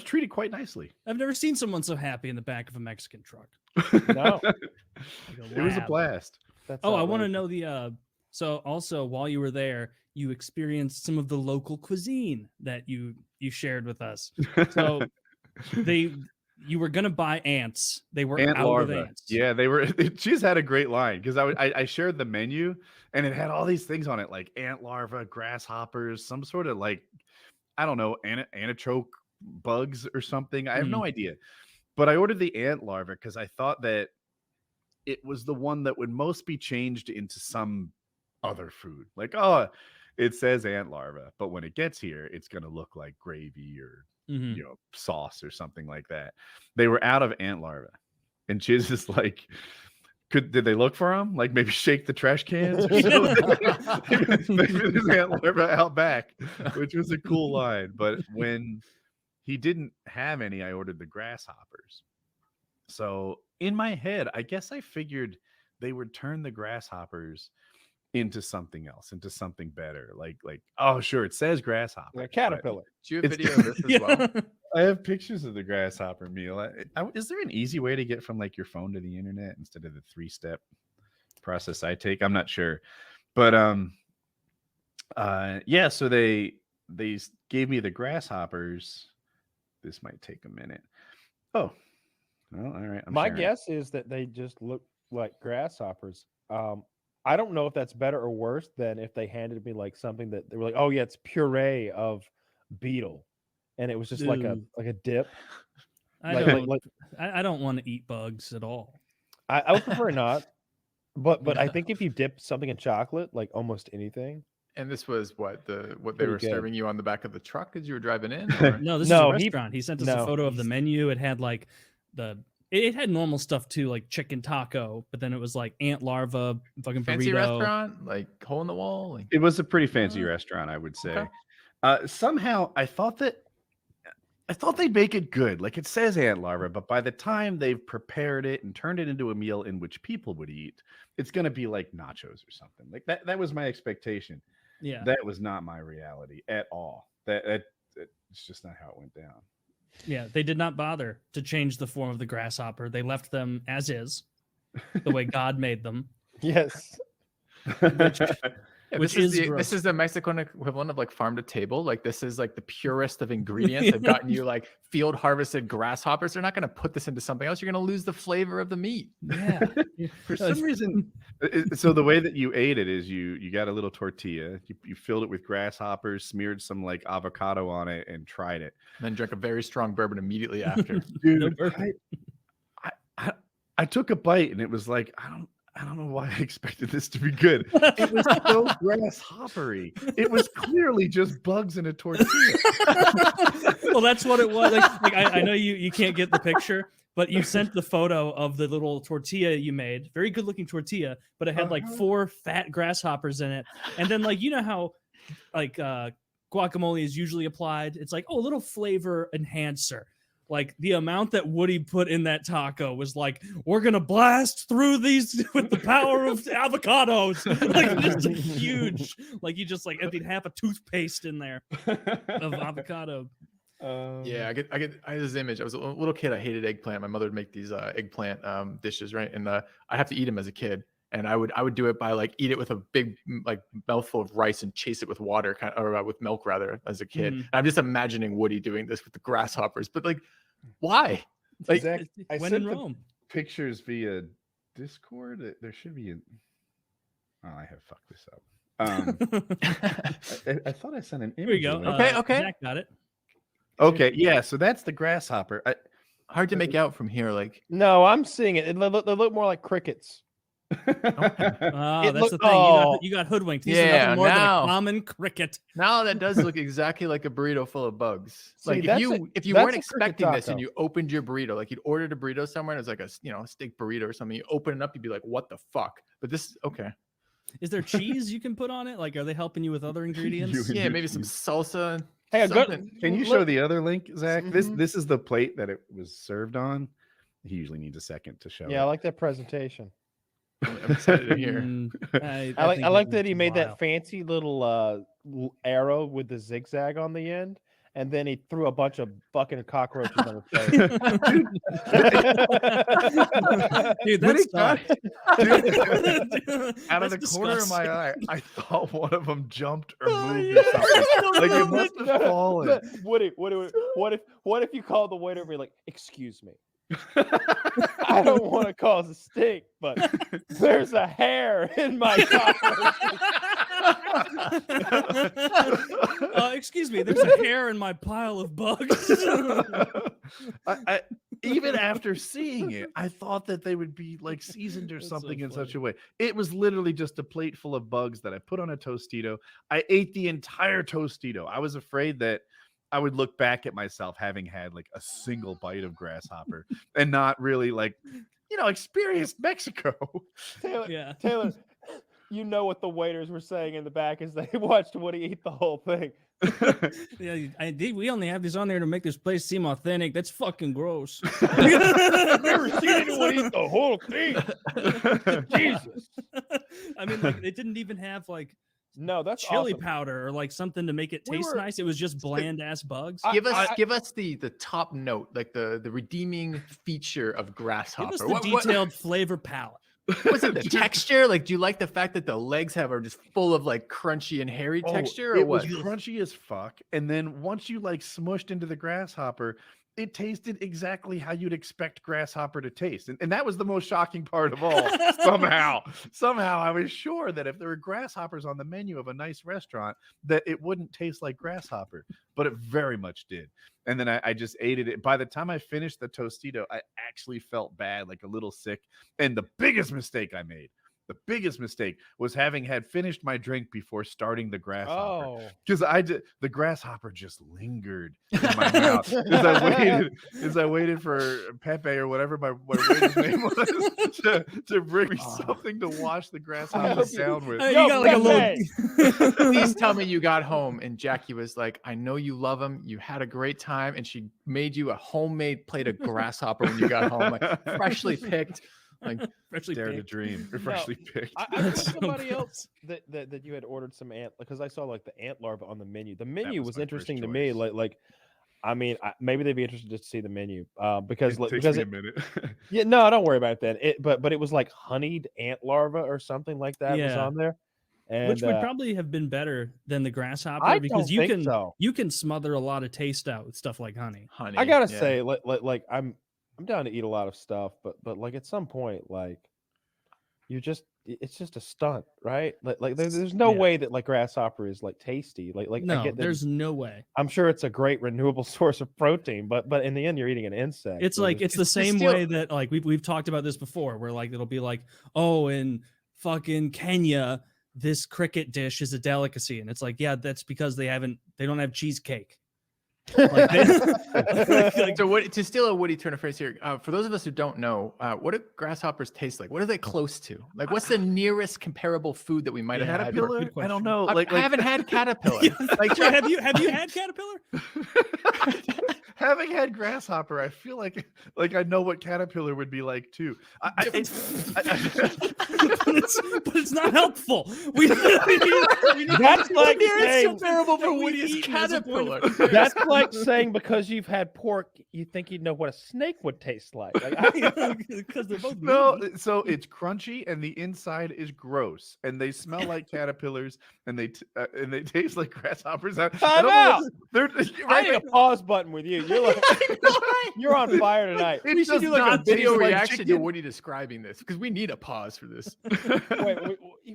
treated quite nicely. I've never seen someone so happy in the back of a Mexican truck. No. It was a lab. blast. That's Oh, I want to outrageous. know so also while you were there, you experienced some of the local cuisine that you shared with us. So you were gonna buy ants. They were Ant out larva. of ants. Yeah, they were. She's had a great line because I shared the menu, and it had all these things on it, like ant larva, grasshoppers, some sort of like, I don't know, antichoke bugs or something. I have no idea. But I ordered the ant larva because I thought that it was the one that would most be changed into some other food. Like, oh, it says ant larva, but when it gets here, it's going to look like gravy or sauce or something like that. They were out of ant larva, and Chiz is like, did they look for him? Like maybe shake the trash cans or something? Maybe there's ant larva out back, which was a cool line. But when he didn't have any, I ordered the grasshoppers. So in my head, I guess I figured they would turn the grasshoppers into something else, into something better. Like, oh, sure, it says grasshopper. A caterpillar. Do you have video of this as well? I have pictures of the grasshopper meal. Is there an easy way to get from like your phone to the internet instead of the 3-step process I take? I'm not sure. But yeah, so they gave me the grasshoppers. This might take a minute. Oh, well, all right. My guess is that they just look like grasshoppers. I don't know if that's better or worse than if they handed me like something that they were like, oh yeah, it's puree of beetle, and it was just like a dip. I don't want to eat bugs at all. I would prefer not, but I think if you dip something in chocolate, like almost anything. And this was what they were serving you on the back of the truck as you were driving in? No, this is a restaurant. He sent us a photo of the menu. It had like it had normal stuff too, like chicken taco, but then it was like ant larva, fucking fancy burrito. restaurant, like hole in the wall. Like... It was a pretty fancy restaurant, I would say. Okay. Somehow I thought they'd make it good. Like it says ant larva, but by the time they've prepared it and turned it into a meal in which people would eat, it's going to be like nachos or something. Like that was my expectation. Yeah. That was not my reality at all. It's just not how it went down. Yeah, they did not bother to change the form of the grasshopper. They left them as is, the way God made them. Yes. Which this is the Mexican equivalent of like farm to table. Like this is like the purest of ingredients. They've gotten you like field harvested grasshoppers. They're not going to put this into something else. You're going to lose the flavor of the meat. Yeah. For some reason. So the way that you ate it is you got a little tortilla. You filled it with grasshoppers, smeared some like avocado on it, and tried it. And then drank a very strong bourbon immediately after. Dude, I took a bite and it was like, I don't know why I expected this to be good. It was so grasshoppery. It was clearly just bugs in a tortilla. Well, that's what it was. Like I know you can't get the picture, but you sent the photo of the little tortilla you made. Very good looking tortilla, but it had like 4 fat grasshoppers in it. And then like, you know how like guacamole is usually applied. It's like, oh, a little flavor enhancer. Like the amount that Woody put in that taco was like, we're going to blast through these with the power of avocados. Like just huge, like you just like emptied half a toothpaste in there of avocado. Yeah, I had this image. I was a little kid. I hated eggplant. My mother would make these eggplant dishes, right? And I have to eat them as a kid. And I would do it by like eat it with a big like mouthful of rice and chase it with water, or with milk rather, as a kid. And I'm just imagining Woody doing this with the grasshoppers, but like, why? Like, Zach, I when sent in the Rome. pictures via Discord. There should be oh, I have fucked this up. I thought I sent an image. Here we go. Okay. Jack got it. Okay, yeah. So that's the grasshopper. Hard to make out from here. Like, No, I'm seeing it. They look more like crickets. That's the thing. You got hoodwinked. These are nothing more than a common cricket. now that does look exactly like a burrito full of bugs. See, Like if that's you a weren't cricket expecting this and taco. you opened your burrito, like you'd ordered a burrito somewhere and it was like a steak burrito or something. You open it up, you'd be like, what the fuck? But this okay. Is there cheese you can put on it? Like, are they helping you with other ingredients? Yeah, maybe some salsa. Hey, something. Can you show the other link, Zach? This is the plate that it was served on. He usually needs a second to show. Yeah, I it. like that presentation. I'm excited to hear. I like that he made that fancy little arrow with the zigzag on the end, and then he threw a bunch of fucking cockroaches on his face. Dude, that's Out of the corner of my eye, I thought one of them jumped or moved or something. Like it must have fallen. Woody, what if you call the waiter and be like, "Excuse me, I don't want to cause a stink, but there's a hair in my cockroach." Excuse me, there's a hair in my pile of bugs. I even after seeing it, I thought that they would be like seasoned or That's so something in such funny. a way. It was literally just a plate full of bugs that I put on a Tostito. I ate the entire Tostito. I was afraid that I would look back at myself having had like a single bite of grasshopper and not really like, experienced Mexico. Taylor, Yeah. Taylor, you know what the waiters were saying in the back as they watched Woody eat the whole thing. Yeah, we only have this on there to make this place seem authentic. That's fucking gross. I've never seen anyone eat the whole thing. Jesus. I mean, like, it didn't even have like No, that's chili awesome. powder or like something to make it We taste were- nice. It was just bland ass bugs. Give us the top note, like the redeeming feature of Give grasshopper. us the What- detailed flavor palette. was it the texture? Like, do you like the fact that the legs are just full of like crunchy and hairy texture, or It what? was crunchy as fuck. And then once you like smushed into the grasshopper, it tasted exactly how you'd expect grasshopper to taste. And that was the most shocking part of all. Somehow I was sure that if there were grasshoppers on the menu of a nice restaurant, that it wouldn't taste like grasshopper, but it very much did. And then I just ate it. By the time I finished the Tostito, I actually felt bad, like a little sick. And the biggest mistake I made, was having had finished my drink before starting the grasshopper. Oh. Because the grasshopper just lingered in my mouth as I waited for Pepe or whatever my waiter's name was to bring me something to wash the grasshopper down with. You got like a little. Please tell me you got home and Jackie was like, I know you love him. You had a great time. And she made you a homemade plate of grasshopper when you got home, like freshly picked. Like, Freshly Dare to baked. dream. Freshly picked. I heard So somebody gross. else that you had ordered some ant, because I saw like the ant larva on the menu. The menu was was my interesting first to me. choice. I mean, maybe they'd be interested to see the menu because It takes because me it, a minute. yeah, no, don't worry about that. But it was like honeyed ant larva or something like that was Yeah. on there, and Which would probably have been better than the grasshopper I because don't think so. you can smother a lot of taste out with stuff like honey. honey. I gotta yeah. say, like I'm down to eat a lot of stuff, but like at some point, like it's just a stunt, right? Like there's no Yeah. way that like grasshopper is like tasty. Like I No, get that there's no way. I'm sure it's a great renewable source of protein, but in the end, you're eating an insect. It's so like there's- it's the it's same still- way that like we've talked about this before, where like it'll be like, oh, in fucking Kenya, this cricket dish is a delicacy, and it's like, yeah, that's because they don't have cheesecake. Like like, So what, to steal a Woody Turner phrase here, for those of us who don't know, what do grasshoppers taste like? What are they close to? Like, what's the nearest comparable food that we might have had? Caterpillar? good I don't question. know. I haven't had caterpillar. Like, Wait, have you had caterpillar? Having had grasshopper, I feel like I know what caterpillar would be like too. but it's not helpful. We need That's like nearest saying, comparable for we Woody is eat as a point caterpillar. of that's like saying because you've had pork, you think you'd know what a snake would taste like. because they're both No, meaty. so it's crunchy and the inside is gross, and they smell like caterpillars, and they taste like grasshoppers. I Time don't know out! what they're I right. need a pause button with you. You're like you're on fire tonight. It We should does do like a not video taste like reaction to chicken. Woody describing this because we need a pause for this. Wait,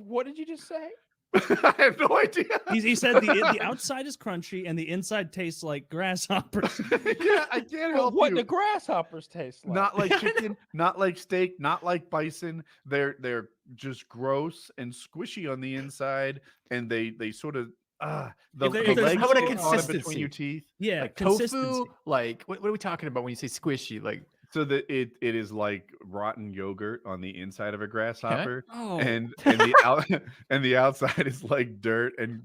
what did you just say? I have no idea. He said the outside is crunchy and the inside tastes like grasshoppers. Yeah, I can't Well, help what you. do grasshoppers taste like? Not like chicken, not like steak, not like bison. They're just gross and squishy on the inside, and they sort of the If there- the if there's- legs how about a get caught in between consistency? your teeth. Yeah, Like consistency. tofu, like what are we talking about when you say squishy? Like, So that it is like rotten yogurt on the inside of a grasshopper, Oh, and the out and the outside is like dirt and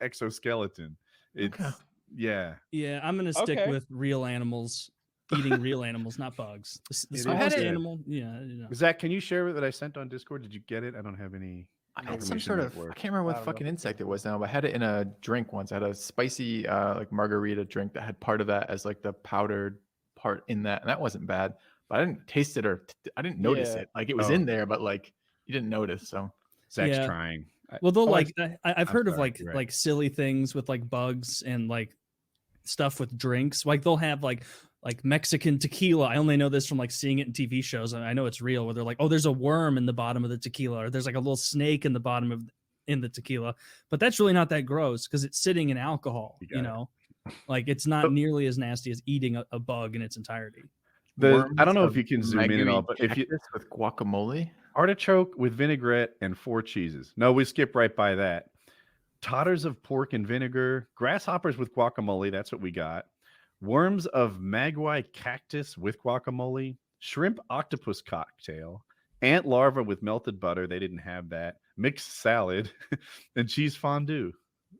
exoskeleton. It's Okay. yeah. yeah. I'm gonna stick Okay. with real animals, eating real animals, not bugs. The It is smallest good. animal, yeah. Zach, can you share that I sent on Discord? Did you get it? I don't have any. I had some information sort that of, I worked. can't remember I what don't know. fucking insect it was now, but I had it in a drink once. I had a spicy like margarita drink that had part of that as like the powdered part in that, and that wasn't bad. But I didn't taste it or I didn't notice Yeah. it. Like it was Oh. in there, but like you didn't notice. So Zach's Yeah. trying. Well, they'll Oh, I- like I've I'm heard of sorry, like you're right. like silly things with like bugs and like stuff with drinks. Like they'll have like Mexican tequila. I only know this from like seeing it in TV shows, and I know it's real. Where they're like, oh, there's a worm in the bottom of the tequila, or there's like a little snake in the bottom of. in the tequila, but that's really not that gross because it's sitting in alcohol. You got You it. know, like it's not nearly as nasty as eating a bug in its entirety. I don't know Worms if you can of zoom in at all, Magui but if you cactus with guacamole. artichoke with vinaigrette and 4 cheeses. No, we skip right by that. Totters of pork and vinegar, grasshoppers with guacamole. That's what we got. Worms of Magui cactus with guacamole, shrimp octopus cocktail, ant larva with melted butter. They didn't have that. Mixed salad and cheese fondue.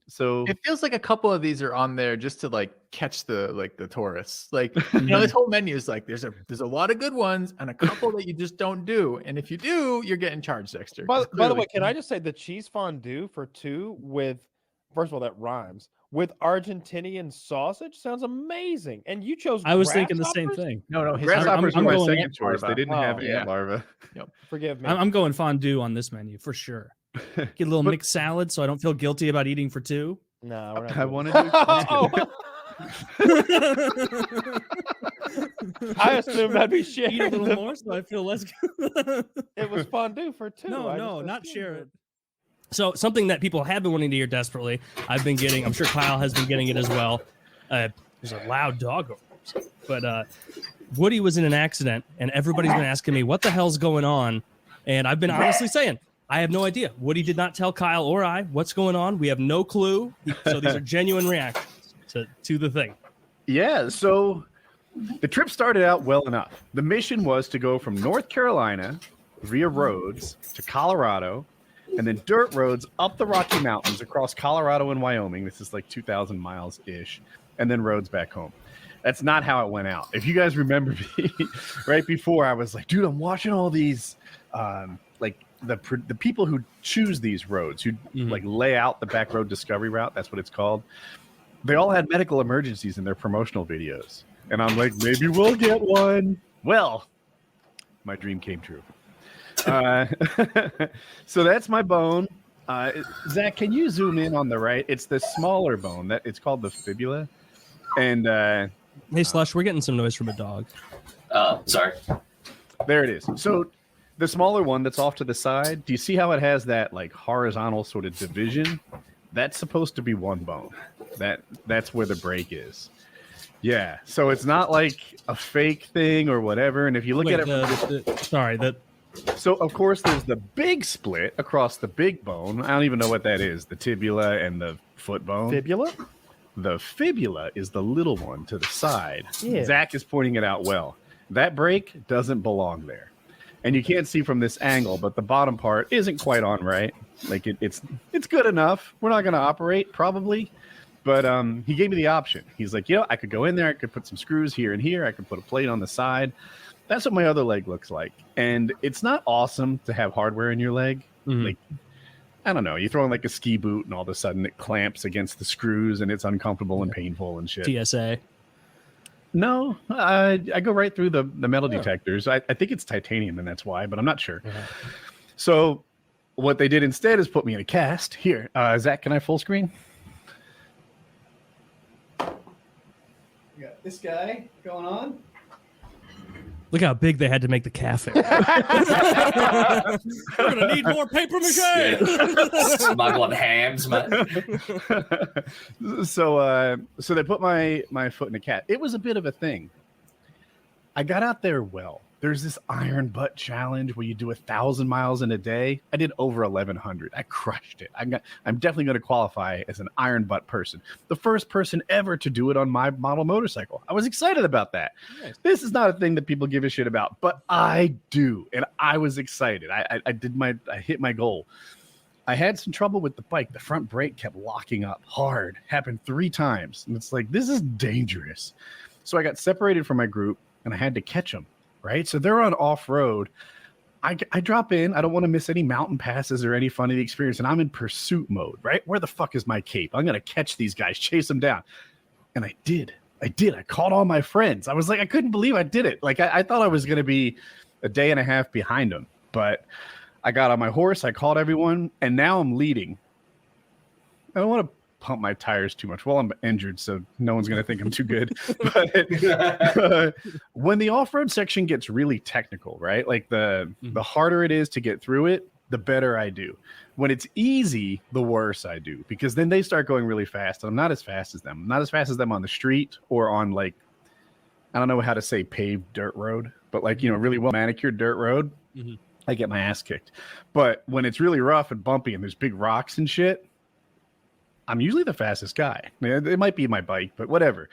So It feels like a couple of these are on there just to like catch the tourists. Like, you know, this whole menu is like there's a lot of good ones and a couple that you just don't do. And if you do, you're getting charged extra. By 'cause the clearly- way, can I just say the cheese fondue for 2 with, first of all, that rhymes, with Argentinian sausage sounds amazing. And you chose I was thinking the same grasshoppers? thing. No, his grasshoppers I'm were my going second ant choice. They larva. didn't have Oh, ant yeah. larva. Forgive me. I'm going fondue on this menu for sure. Get a little But- mixed salad so I don't feel guilty about eating for 2. No, we're not I doing wanted that. to. I assumed I'd be Eat a sharing. little more so I feel less. It was fondue for 2. No, I no, just not assumed share it. So something that people have been wanting to hear desperately, I've been getting. I'm sure Kyle has been getting it as well. There's a loud dog over there. But Woody was in an accident, and everybody's been asking me what the hell's going on, and I've been honestly saying I have no idea. Woody did not tell Kyle or I what's going on. We have no clue. So these are genuine reactions to the thing. Yeah, so the trip started out well enough. The mission was to go from North Carolina via roads to Colorado, and then dirt roads up the Rocky Mountains across Colorado and Wyoming. This is like 2,000 miles ish, and then roads back home. That's not how it went out. If you guys remember me, right before I was like, dude, I'm watching all these, like the people who choose these roads, who like lay out the back road discovery route. That's what it's called. They all had medical emergencies in their promotional videos, and I'm like, maybe we'll get one. Well, my dream came true. So that's my bone. Zach, can you zoom in on the right? It's the smaller bone that it's called the fibula. And Hey, Slush, we're getting some noise from a dog. Sorry. there it is. So the smaller one that's off to the side, do you see how it has that like horizontal sort of division? That's supposed to be one bone. That's where the break is. Yeah. So it's not like a fake thing or whatever. And if you look Wait, at it, so of course there's the big split across the big bone. I don't even know what that is. The tibula and the foot bone. Fibula? The fibula is the little one to the side. Yeah. Zach is pointing it out well. That break doesn't belong there. And you can't see from this angle, but the bottom part isn't quite on right. Like it's good enough. We're not going to operate probably, but he gave me the option. He's like, I could go in there. I could put some screws here and here. I could put a plate on the side. That's what my other leg looks like. And it's not awesome to have hardware in your leg. Like, I don't know. You throw in like a ski boot and all of a sudden it clamps against the screws and it's uncomfortable and painful and shit. TSA. No, I go right through the metal detectors. I think it's titanium and that's why, but I'm not sure. So what they did instead is put me in a cast. Here, Zach, can I full screen? We got this guy going on. Look how big they had to make the cafe. We're gonna need more paper mache. Smuggling hams, man. So they put my foot in a cat. It was a bit of a thing. I got out there well. There's this iron butt challenge where you do 1,000 miles in a day. I did over 1,100. I crushed it. I'm definitely going to qualify as an iron butt person. The first person ever to do it on my model motorcycle. I was excited about that. Nice. This is not a thing that people give a shit about, but I do, and I was excited. I hit my goal. I had some trouble with the bike. The front brake kept locking up hard. Happened 3 times, and it's like, this is dangerous. So I got separated from my group, and I had to catch them. Right. So they're on off road. I drop in. I don't want to miss any mountain passes or any fun of the experience. And I'm in pursuit mode. Right. Where the fuck is my cape? I'm going to catch these guys, chase them down. And I did. I caught all my friends. I was like, I couldn't believe I did it. Like I thought I was going to be a day and a half behind them. But I got on my horse. I caught everyone. And now I'm leading. I don't want to pump my tires too much. Well, I'm injured, so no one's going to think I'm too good. But when the off-road section gets really technical, right? Like the harder it is to get through it, the better I do. When it's easy, the worse I do, because then they start going really fast, and I'm not as fast as them. I'm not as fast as them on the street or on, like, I don't know how to say paved dirt road, but like, really well manicured dirt road. Mhm. I get my ass kicked. But when it's really rough and bumpy and there's big rocks and shit, I'm usually the fastest guy. It might be my bike, but whatever.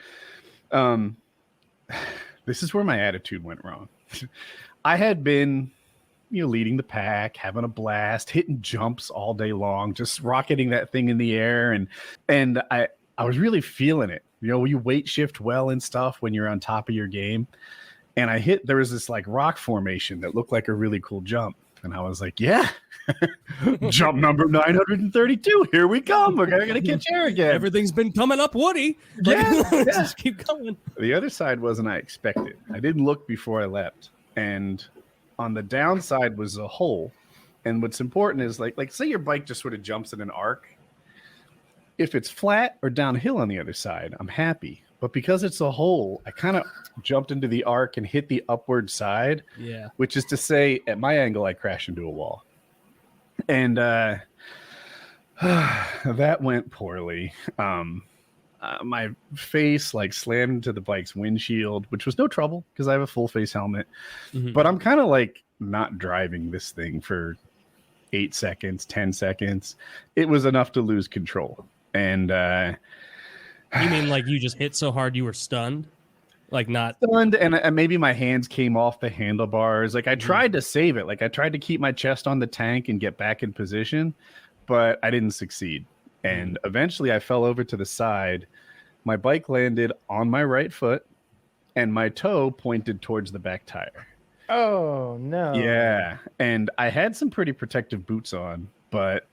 This is where my attitude went wrong. I had been, leading the pack, having a blast, hitting jumps all day long, just rocketing that thing in the air. And I was really feeling it. You weight shift well and stuff when you're on top of your game. And there was this like rock formation that looked like a really cool jump. And I was like, yeah, jump number 932. Here we come. We're going to catch air again. Everything's been coming up, Woody. Yeah, Just keep going. The other side wasn't I expected. I didn't look before I leapt. And on the downside was a hole. And what's important is like say your bike just sort of jumps in an arc. If it's flat or downhill on the other side, I'm happy. But because it's a hole, I kind of jumped into the arc and hit the upward side. Yeah. Which is to say, at my angle, I crashed into a wall. And that went poorly. My face like slammed into the bike's windshield, which was no trouble because I have a full face helmet. Mhm. But I'm kind of like not driving this thing for 8 seconds, 10 seconds. It was enough to lose control. And You mean like you just hit so hard you were stunned? Like not stunned, and maybe my hands came off the handlebars. Like I tried to save it. Like I tried to keep my chest on the tank and get back in position, but I didn't succeed. And eventually I fell over to the side. My bike landed on my right foot and my toe pointed towards the back tire. Oh no. Yeah. And I had some pretty protective boots on, but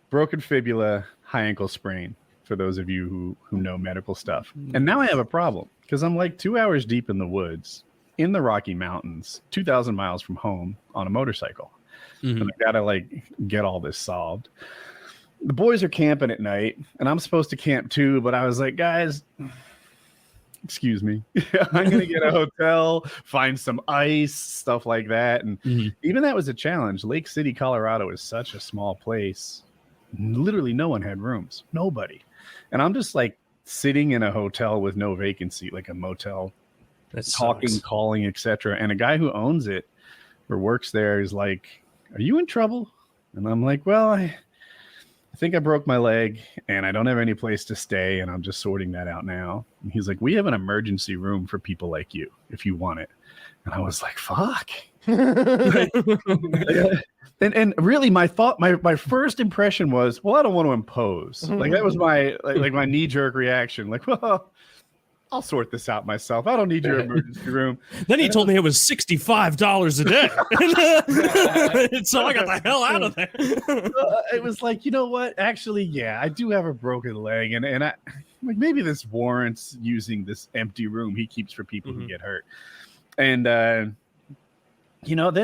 broken fibula, high ankle sprain, for those of you who know medical stuff. And now I have a problem because I'm like 2 hours deep in the woods in the Rocky Mountains, 2,000 miles from home on a motorcycle. Mhm. And I got to like get all this solved. The boys are camping at night and I'm supposed to camp too, but I was like, guys, excuse me. I'm going to get a hotel, find some ice, stuff like that. And even that was a challenge. Lake City, Colorado is such a small place. Literally no one had rooms. Nobody. And I'm just like sitting in a hotel with no vacancy, like a motel, talking, calling, etc. And a guy who owns it or works there is like, are you in trouble? And I'm like, well, I think I broke my leg and I don't have any place to stay. And I'm just sorting that out now. And he's like, we have an emergency room for people like you if you want it. And I was like, fuck. And really my first impression was, well, I don't want to impose. Like that was my my knee-jerk reaction. Like, well, I'll sort this out myself. I don't need your emergency room. Then he told me it was $65 a day. So I got the hell out of there. It was like, you know what? Actually, yeah, I do have a broken leg, and I like maybe this warrants using this empty room he keeps for people who get hurt. And then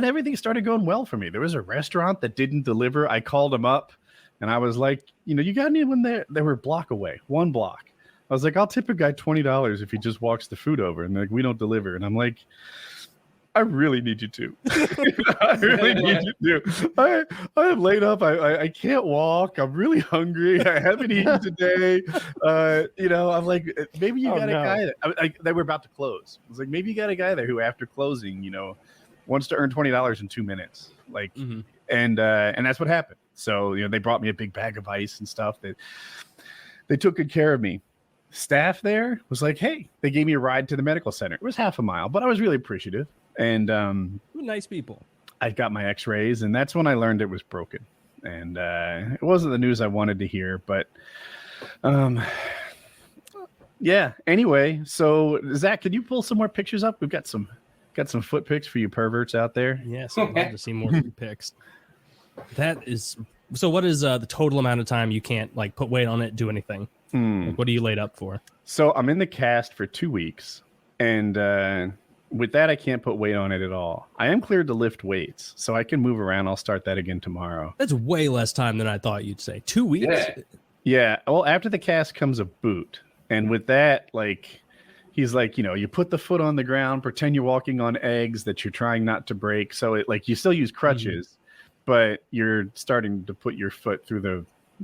everything started going well for me. There was a restaurant that didn't deliver. I called them up, and I was like, you got anyone there? They were a block away, 1 block. I was like, I'll tip a guy $20 if he just walks the food over. And they're like, we don't deliver. And I'm like, I really need you to. I really need you to. I am laid up. I can't walk. I'm really hungry. I haven't eaten today. I'm like, maybe you got a guy that they were about to close. I was like, maybe you got a guy there who after closing, wants to earn $20 in 2 minutes. Like, and that's what happened. So, they brought me a big bag of ice and stuff. That they took good care of me. Staff there was like, hey, they gave me a ride to the medical center. It was half a mile, but I was really appreciative. And nice people. I got my x-rays, and that's when I learned it was broken. And it wasn't the news I wanted to hear, but yeah. Anyway, so Zach, could you pull some more pictures up? We've got some foot pics for you perverts out there. Yes, I'd love to see more pics. That is so. What is the total amount of time you can't like put weight on it, do anything? Like, what are you laid up for? So I'm in the cast for 2 weeks, and with that, I can't put weight on it at all. I am cleared to lift weights, so I can move around. I'll start that again tomorrow. That's way less time than I thought you'd say. 2 weeks? Yeah. Well, after the cast comes a boot, and with that, like, he's like, you put the foot on the ground, pretend you're walking on eggs that you're trying not to break. So it like you still use crutches, but you're starting to put your foot through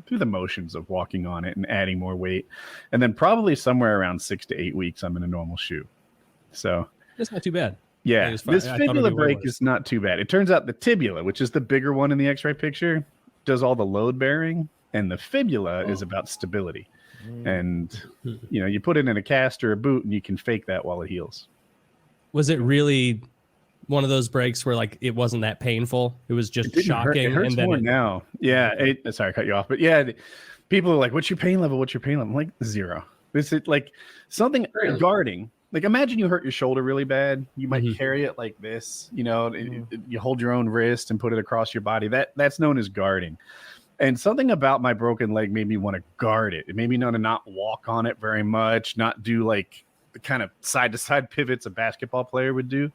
the motions of walking on it and adding more weight. And then probably somewhere around 6 to 8 weeks, I'm in a normal shoe. So That's not too bad. yeah, It was fine. this I thought it'd fibula be way break worse. is not too bad. It turns out the tibula, which is the bigger one in the X-ray picture, does all the load bearing, and the fibula is about stability. And you put it in a cast or a boot, and you can fake that while it heals. Was it really one of those breaks where like it wasn't that painful? It was just It didn't hurt. shocking. It hurts and then more now. Yeah. Sorry, I cut you off. But yeah, people are like, "What's your pain level? What's your pain level?" I'm like 0. This is like something Really? guarding. Like imagine you hurt your shoulder really bad. You might carry it like this. You hold your own wrist and put it across your body. That's known as guarding. And something about my broken leg made me want to guard it. It made me want to not walk on it very much, not do like the kind of side-to-side pivots a basketball player would do.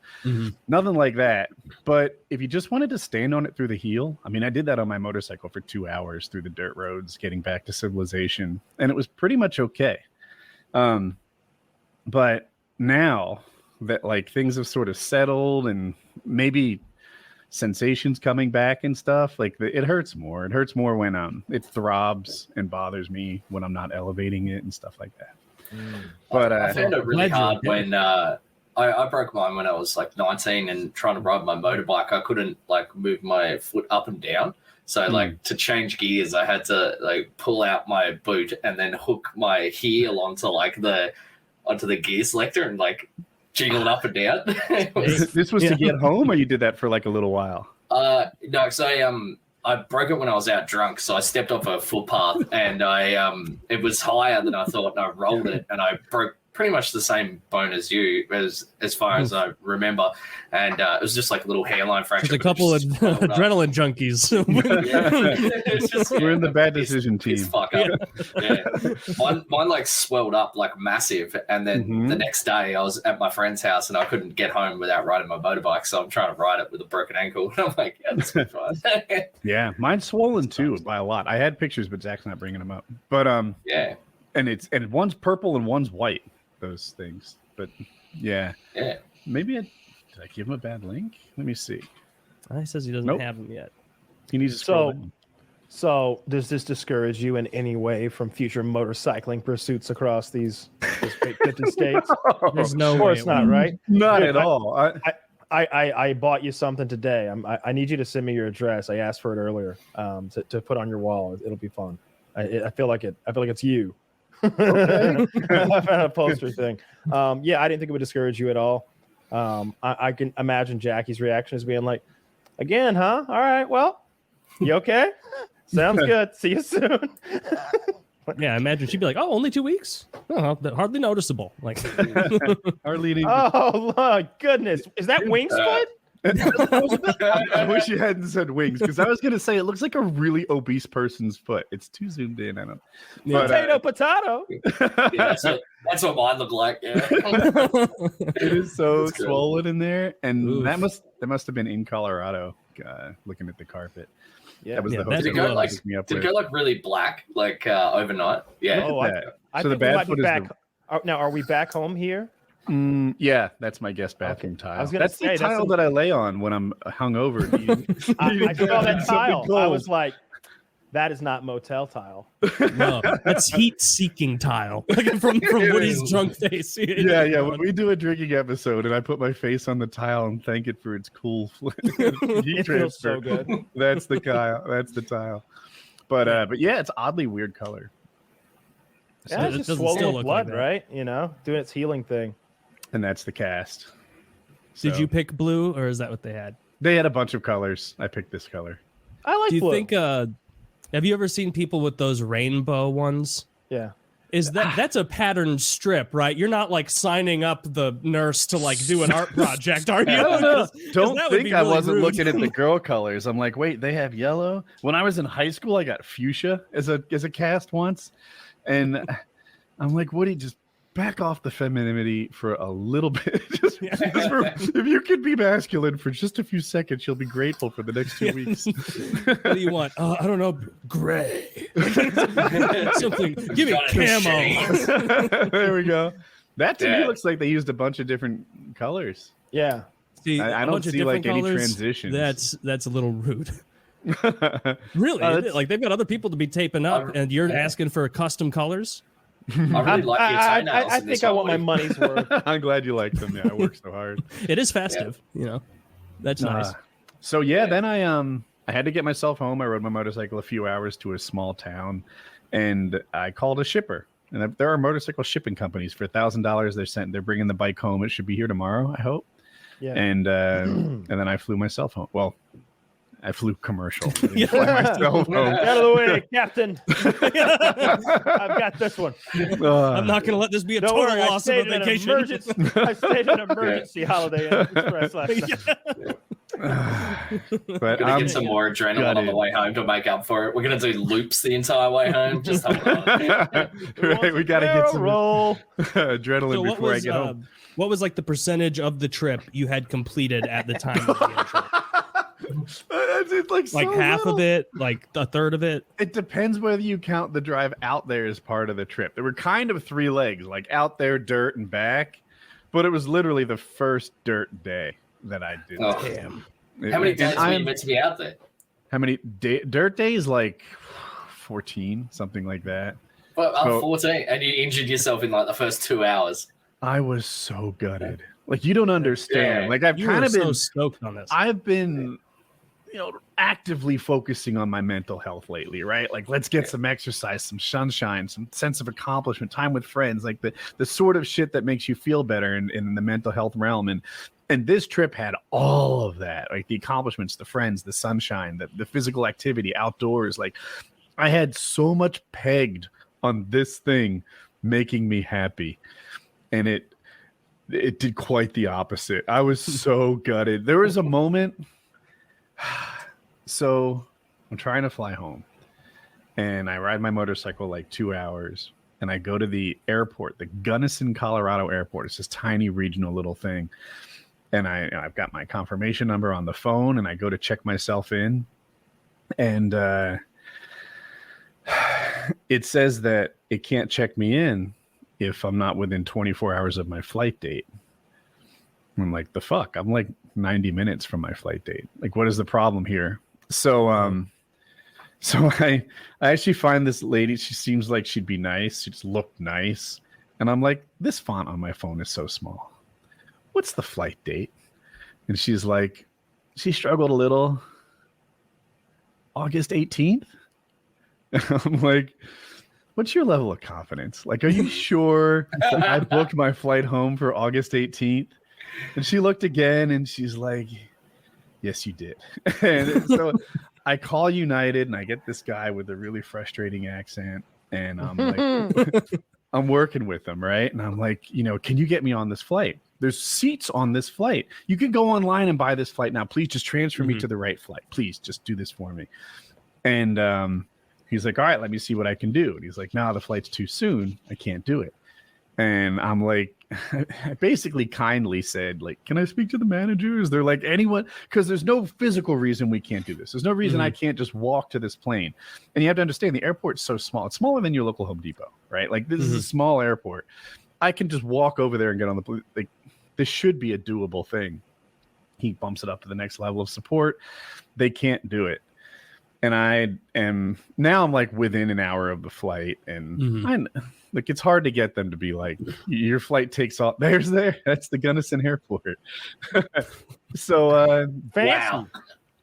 Nothing like that. But if you just wanted to stand on it through the heel, I mean, I did that on my motorcycle for 2 hours through the dirt roads, getting back to civilization, and it was pretty much okay. But now that like things have sort of settled and maybe sensations coming back and stuff, like it hurts more. It hurts more when it throbs and bothers me when I'm not elevating it and stuff like that. But I found it really hard when I broke mine when I was like 19 and trying to ride my motorbike. I couldn't like move my foot up and down. So like to change gears, I had to like pull out my boot and then hook my heel onto the gear selector and like jiggle it up and down. this was to get home, or you did that for like a little while? No, so I broke it when I was out drunk, so I stepped off a footpath and it was higher than I thought, and I rolled it and I broke pretty much the same bone as you, as far as I remember, and it was just like a little hairline fracture. There's a couple of adrenaline junkies. We're in the bad decision team. Fuck up. Yeah. Mine like swelled up like massive, and then the next day I was at my friend's house and I couldn't get home without riding my motorbike, so I'm trying to ride it with a broken ankle. And I'm like, yeah, this is fine. Yeah, mine's swollen too by a lot. I had pictures, but Zach's not bringing them up. But yeah, and one's purple and one's white. Those things, but yeah. Maybe did I give him a bad link? Let me see. He says he doesn't have them yet. He needs to scroll down. So does this discourage you in any way from future motorcycling pursuits across these great 50 states? There's no Of way. course not, right? Not at all. I bought you something today. I need you to send me your address. I asked for it earlier to put on your wall. It'll be fun. I feel like it's you. Okay. A poster thing. Yeah, I didn't think it would discourage you at all. I can imagine Jackie's reaction as being like, again, huh? All right, well, you okay? Sounds good. See you soon. Yeah, I imagine she'd be like, "Oh, only 2 weeks? Oh, hardly noticeable." Like, Hardly any. Oh my goodness, is that wing split? I wish you hadn't said wings, because I was gonna say it looks like a really obese person's foot. It's too zoomed in. I don't. Potato. yeah, that's what mine looked like. Yeah. It is so That's good. swollen in there, and Oof. that must have been in Colorado. Looking at the carpet. Yeah. That was the that's hotel Did it go that like picked me up did it with. go like really black like overnight? Yeah. Oh, Yeah. I So the think we bad might be foot is back. Now, are we back home here? Yeah, that's my guest bathroom tile. I was gonna That's say, the that's tile that I lay on when I'm hungover. I saw that Something tile. I cold. was like, that is not motel tile. no, that's heat-seeking tile. Like from Woody's drunk face. Yeah. When we do a drinking episode and I put my face on the tile and thank it for its cool heat It feels so transfer, good. that's the tile. That's the tile. But yeah, it's oddly weird color. Yeah, it it's just doesn't swollen still with look like blood, that. right? You know, doing its healing thing. And that's the cast. Did So, you pick blue, or is that what they had? They had a bunch of colors. I picked this color. I like Do you blue. think? Have you ever seen people with those rainbow ones? Yeah. Is that's a patterned strip, right? You're not like signing up the nurse to like do an art project, are you? Don't that would think be I really wasn't rude. looking at the girl colors. I'm like, wait, they have yellow. When I was in high school, I got fuchsia as a cast once, and I'm like, Woody, just back off the femininity for a little bit. If you could be masculine for just a few seconds, you'll be grateful for the next 2 weeks. What do you want? I don't know, gray. Something. Give me camo. There we go. That to me Yeah. looks like they used a bunch of different colors. Yeah. See, I a don't bunch of see like different any colors, transitions. That's a little rude. Really? that's- Like they've got other people to be taping up, and you're asking for custom colors? I really like your toenails. I in this think I want my one. money's worth. I'm glad you like them. Yeah, I work so hard. It is festive, you know. That's nice. So yeah, then I had to get myself home. I rode my motorcycle a few hours to a small town, and I called a shipper. And there are motorcycle shipping companies for $1,000. They're bringing the bike home. It should be here tomorrow, I hope. Yeah. And then I flew myself home. Well, I flew commercial. I didn't Yeah. fly myself home. Out of the way, Captain. I've got this one. I'm not going to let this be a Don't total worry, I loss of stayed a in an vacation. emergency. I stayed in an emergency Holiday Inn Express last night. But We're gonna get some more adrenaline on the way home to make up for it. We're gonna do loops the entire way home. Just hold on. right, we got to get some roll. adrenaline So before I get home. what was like the percentage of the trip you had completed at the time of the intro? It's like Like so half little. of it, like a third of it? It depends whether you count the drive out there as part of the trip. There were kind of 3 legs, like out there, dirt, and back. But it was literally the first dirt day that I did. Oh. Damn. How many And days were you I'm- meant to be out there? How many dirt days? Like 14, something like that. Well, I'm So- 14, and you injured yourself in like the first 2 hours. I was so gutted. Like you don't understand. Yeah. Like I've You kind were of been. so stoked on this. I've been, actively focusing on my mental health lately, right? Like, let's get some exercise, some sunshine, some sense of accomplishment, time with friends, like the sort of shit that makes you feel better in the mental health realm. And this trip had all of that, like the accomplishments, the friends, the sunshine, the physical activity, outdoors. Like, I had so much pegged on this thing making me happy, and it did quite the opposite. I was so gutted. There was a moment. So I'm trying to fly home, and I ride my motorcycle like 2 hours, and I go to the airport, the Gunnison, Colorado airport. It's this tiny regional little thing. And I've got my confirmation number on the phone, and I go to check myself in, and it says that it can't check me in if I'm not within 24 hours of my flight date. I'm like, the fuck? I'm like 90 minutes from my flight date. Like, what is the problem here? So I actually find this lady. She seems like she'd be nice. She just looked nice. And I'm like, this font on my phone is so small. What's the flight date? And she's like, she struggled a little. August 18th? I'm like, what's your level of confidence? Like, are you sure that I booked my flight home for August 18th? And she looked again, and she's like, yes, you did. And so I call United, and I get this guy with a really frustrating accent, and I'm like, I'm working with him, right? And I'm like, can you get me on this flight? There's seats on this flight. You can go online and buy this flight now. Please just transfer me to the right flight. Please just do this for me. And he's like, all right, let me see what I can do. And he's like, no, the flight's too soon. I can't do it. And I'm like, I basically kindly said, like, can I speak to the manager? Is there like anyone? Because there's no physical reason we can't do this. There's no reason I can't just walk to this plane. And you have to understand the airport's so small. It's smaller than your local Home Depot, right? Like, this is a small airport. I can just walk over there and get on the plane. Like, this should be a doable thing. He bumps it up to the next level of support. They can't do it. And I'm like within an hour of the flight, and like, it's hard to get them to be like, your flight takes off. That's the Gunnison Airport. So Fancy.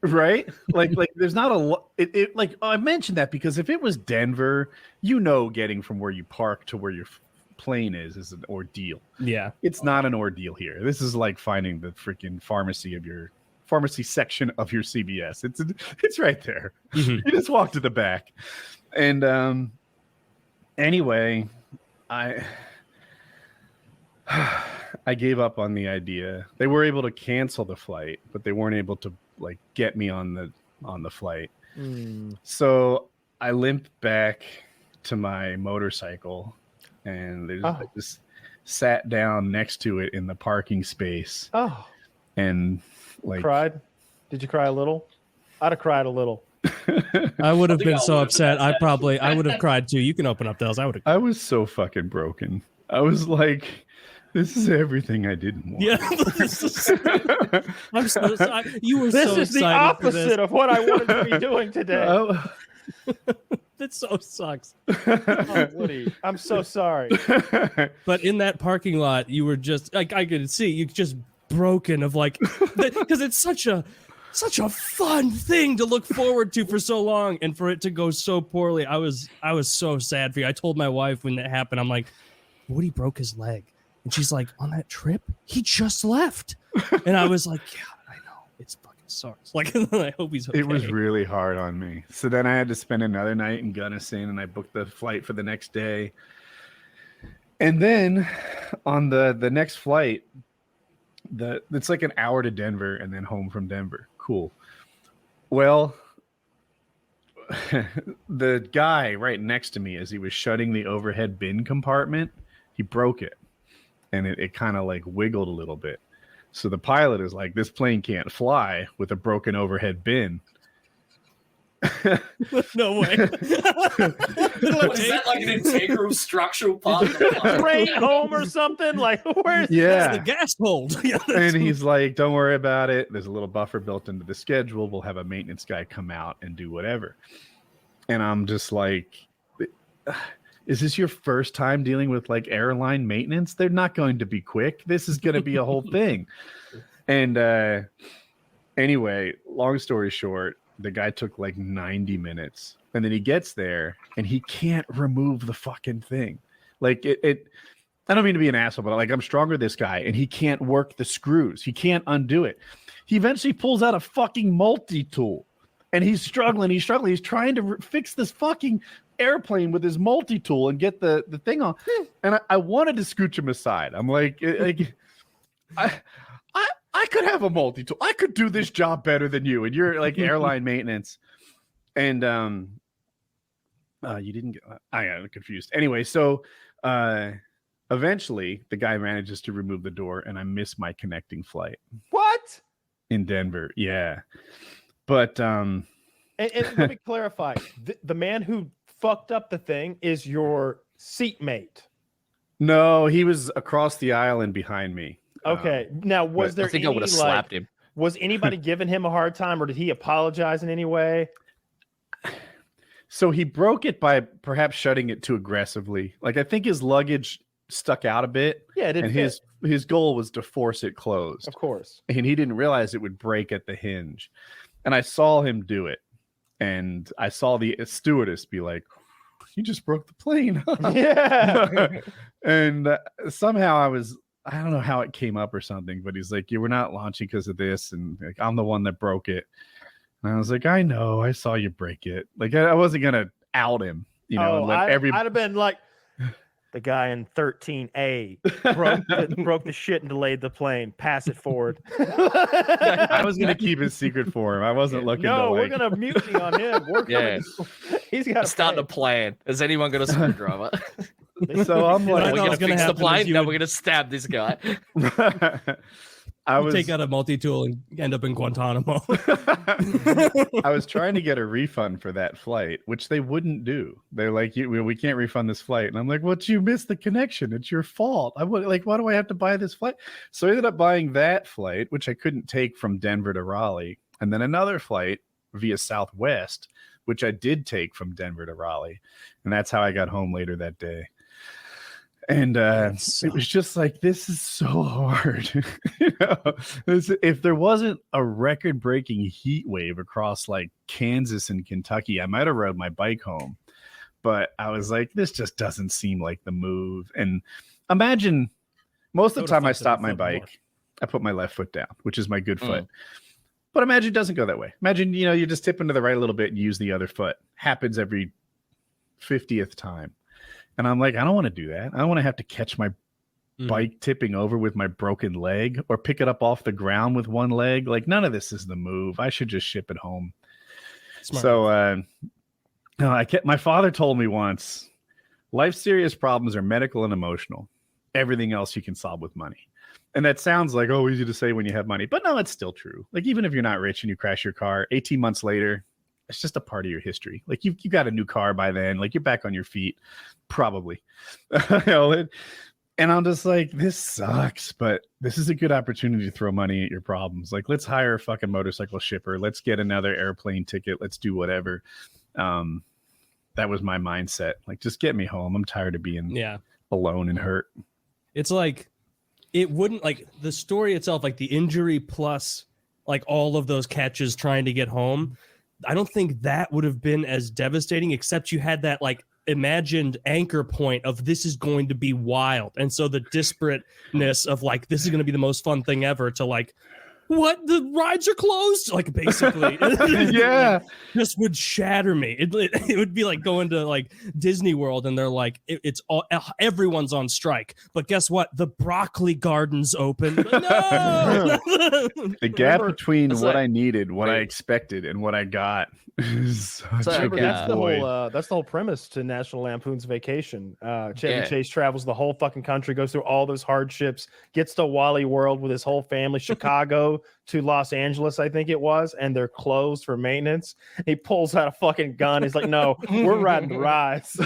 right? Like there's not a lot. It like, I mentioned that because if it was Denver, getting from where you park to where your plane is an ordeal. Yeah. It's not an ordeal here. This is like finding the freaking pharmacy section of your CVS. It's right there. You just walk to the back. And anyway, I gave up on the idea. They were able to cancel the flight, but they weren't able to like get me on the flight. So I limped back to my motorcycle, and I just sat down next to it in the parking space. Oh, and like, cried? Did you cry a little? I'd have cried a little. I would have think been I so would've upset. been I would have cried too. You can open up those. I would have. I was so fucking broken. I was like, This is everything I didn't want. Yeah, I'm so sorry. You were This so is the excited for this. opposite of what I wanted to be doing today. Oh. That so sucks. Oh, Woody, I'm so sorry. But in that parking lot, you were just like, I could see you just broken of like, because it's such a fun thing to look forward to for so long, and for it to go so poorly. I was so sad for you. I told my wife when that happened, I'm like, Woody broke his leg, and she's like, on that trip, he just left, and I was like, yeah, I know, it's fucking sucks. Like, I hope he's okay. It was really hard on me. So then I had to spend another night in Gunnison, and I booked the flight for the next day. And then on the next flight, it's like an hour to Denver and then home from Denver. Cool. Well, the guy right next to me, as he was shutting the overhead bin compartment, he broke it, and it kind of like wiggled a little bit. So the pilot is like, this plane can't fly with a broken overhead bin. No way. What, is that like an integral structural part of the plane? Train home or something? Like, where's Yeah. The gas hold. Yeah, And he's like, don't worry about it. There's a little buffer built into the schedule. We'll have a maintenance guy come out and do whatever. And I'm just like, is this your first time dealing with like airline maintenance? They're not going to be quick. This is going to be a whole thing. And anyway, long story short, the guy took like 90 minutes, and then he gets there and he can't remove the fucking thing. Like it I don't mean to be an asshole, but like, I'm stronger than this guy, and he can't work the screws. He can't undo it. He eventually pulls out a fucking multi-tool, and he's struggling. He's trying to fix this fucking airplane with his multi-tool and get the thing on. And I wanted to scooch him aside. I'm like I could have a multi-tool. I could do this job better than you. And you're like airline maintenance. And you didn't get, I got confused. Anyway, so eventually the guy manages to remove the door, and I miss my connecting flight. what? In Denver. Yeah. But And let me clarify: the man who fucked up the thing is your seatmate. no, he was across the aisle and behind me. Okay. Now, was there I think any, I would have slapped him. was anybody giving him a hard time, or did he apologize in any way? So he broke it by perhaps shutting it too aggressively. Like, I think his luggage stuck out a bit, Yeah, it didn't and fit, his goal was to force it closed. of course. And he didn't realize it would break at the hinge. And I saw him do it. And I saw the stewardess be like, you just broke the plane. Yeah. And somehow I don't know how it came up or something, but he's like, you were not launching because of this. And like, I'm the one that broke it. And I was like, I know, I saw you break it. Like, I wasn't going to out him, you know, and let I'd have been like, the guy in 13A broke the shit and delayed the plane. Pass it forward. I was going to keep it secret for him. I wasn't looking No, to, we're like, gonna mutiny on him. We're Yeah. coming. He's got Starting a plan. Has anyone got a screwdriver? so I'm What I We're thought gonna was gonna fix the happen is plane. you No, would- we're gonna stab this guy. I You was take out a multi-tool and end up in Guantanamo. I was trying to get a refund for that flight, which they wouldn't do. They're like, we can't refund this flight. And I'm like, well, you missed the connection. It's your fault. I would like, why do I have to buy this flight? So I ended up buying that flight, which I couldn't take from Denver to Raleigh. And then another flight via Southwest, which I did take from Denver to Raleigh. And that's how I got home later that day. And it was just like, this is so hard. You know, if there wasn't a record-breaking heat wave across like Kansas and Kentucky, I might have rode my bike home. But I was like, this just doesn't seem like the move. And imagine, most of the time I stop my bike, I put my left foot down, which is my good foot. But imagine it doesn't go that way. Imagine, you know, you just tip into the right a little bit and use the other foot. Happens every 50th time. And I'm like, I don't want to do that. I don't want to have to catch my bike tipping over with my broken leg, or pick it up off the ground with one leg. Like, none of this is the move. I should just ship it home. Smart. So no, my father told me once, life's serious problems are medical and emotional. Everything else you can solve with money. And that sounds like, oh, easy to say when you have money. But no, it's still true. Like, even if you're not rich and you crash your car, 18 months later, it's just a part of your history. Like, you got a new car by then. Like, you're back on your feet, probably. You know, And I'm just like, this sucks, but this is a good opportunity to throw money at your problems. Like, let's hire a fucking motorcycle shipper. Let's get another airplane ticket. Let's do whatever. That was my mindset. Like, just get me home. I'm tired of being alone and hurt. It's like, it wouldn't, like, the story itself, like the injury plus like all of those catches trying to get home, I don't think that would have been as devastating, except you had that like imagined anchor point of this is going to be wild. And so the disparateness of like, this is going to be the most fun thing ever to like, what, the rides are closed, like basically Yeah, just would shatter me. It would be like going to like Disney World and they're like, it's all, everyone's on strike, but guess what, the broccoli garden's open. No! the gap Remember, between it's what like- I needed, what I Wait. expected, and what I got is such So, a Remember, big void. that's the whole premise to National Lampoon's Vacation. Chevy Yeah. Chase travels the whole fucking country, goes through all those hardships, gets to Wally World with his whole family, Chicago to Los Angeles, I think it was, and they're closed for maintenance. He pulls out a fucking gun. He's like, "No, we're riding the rides."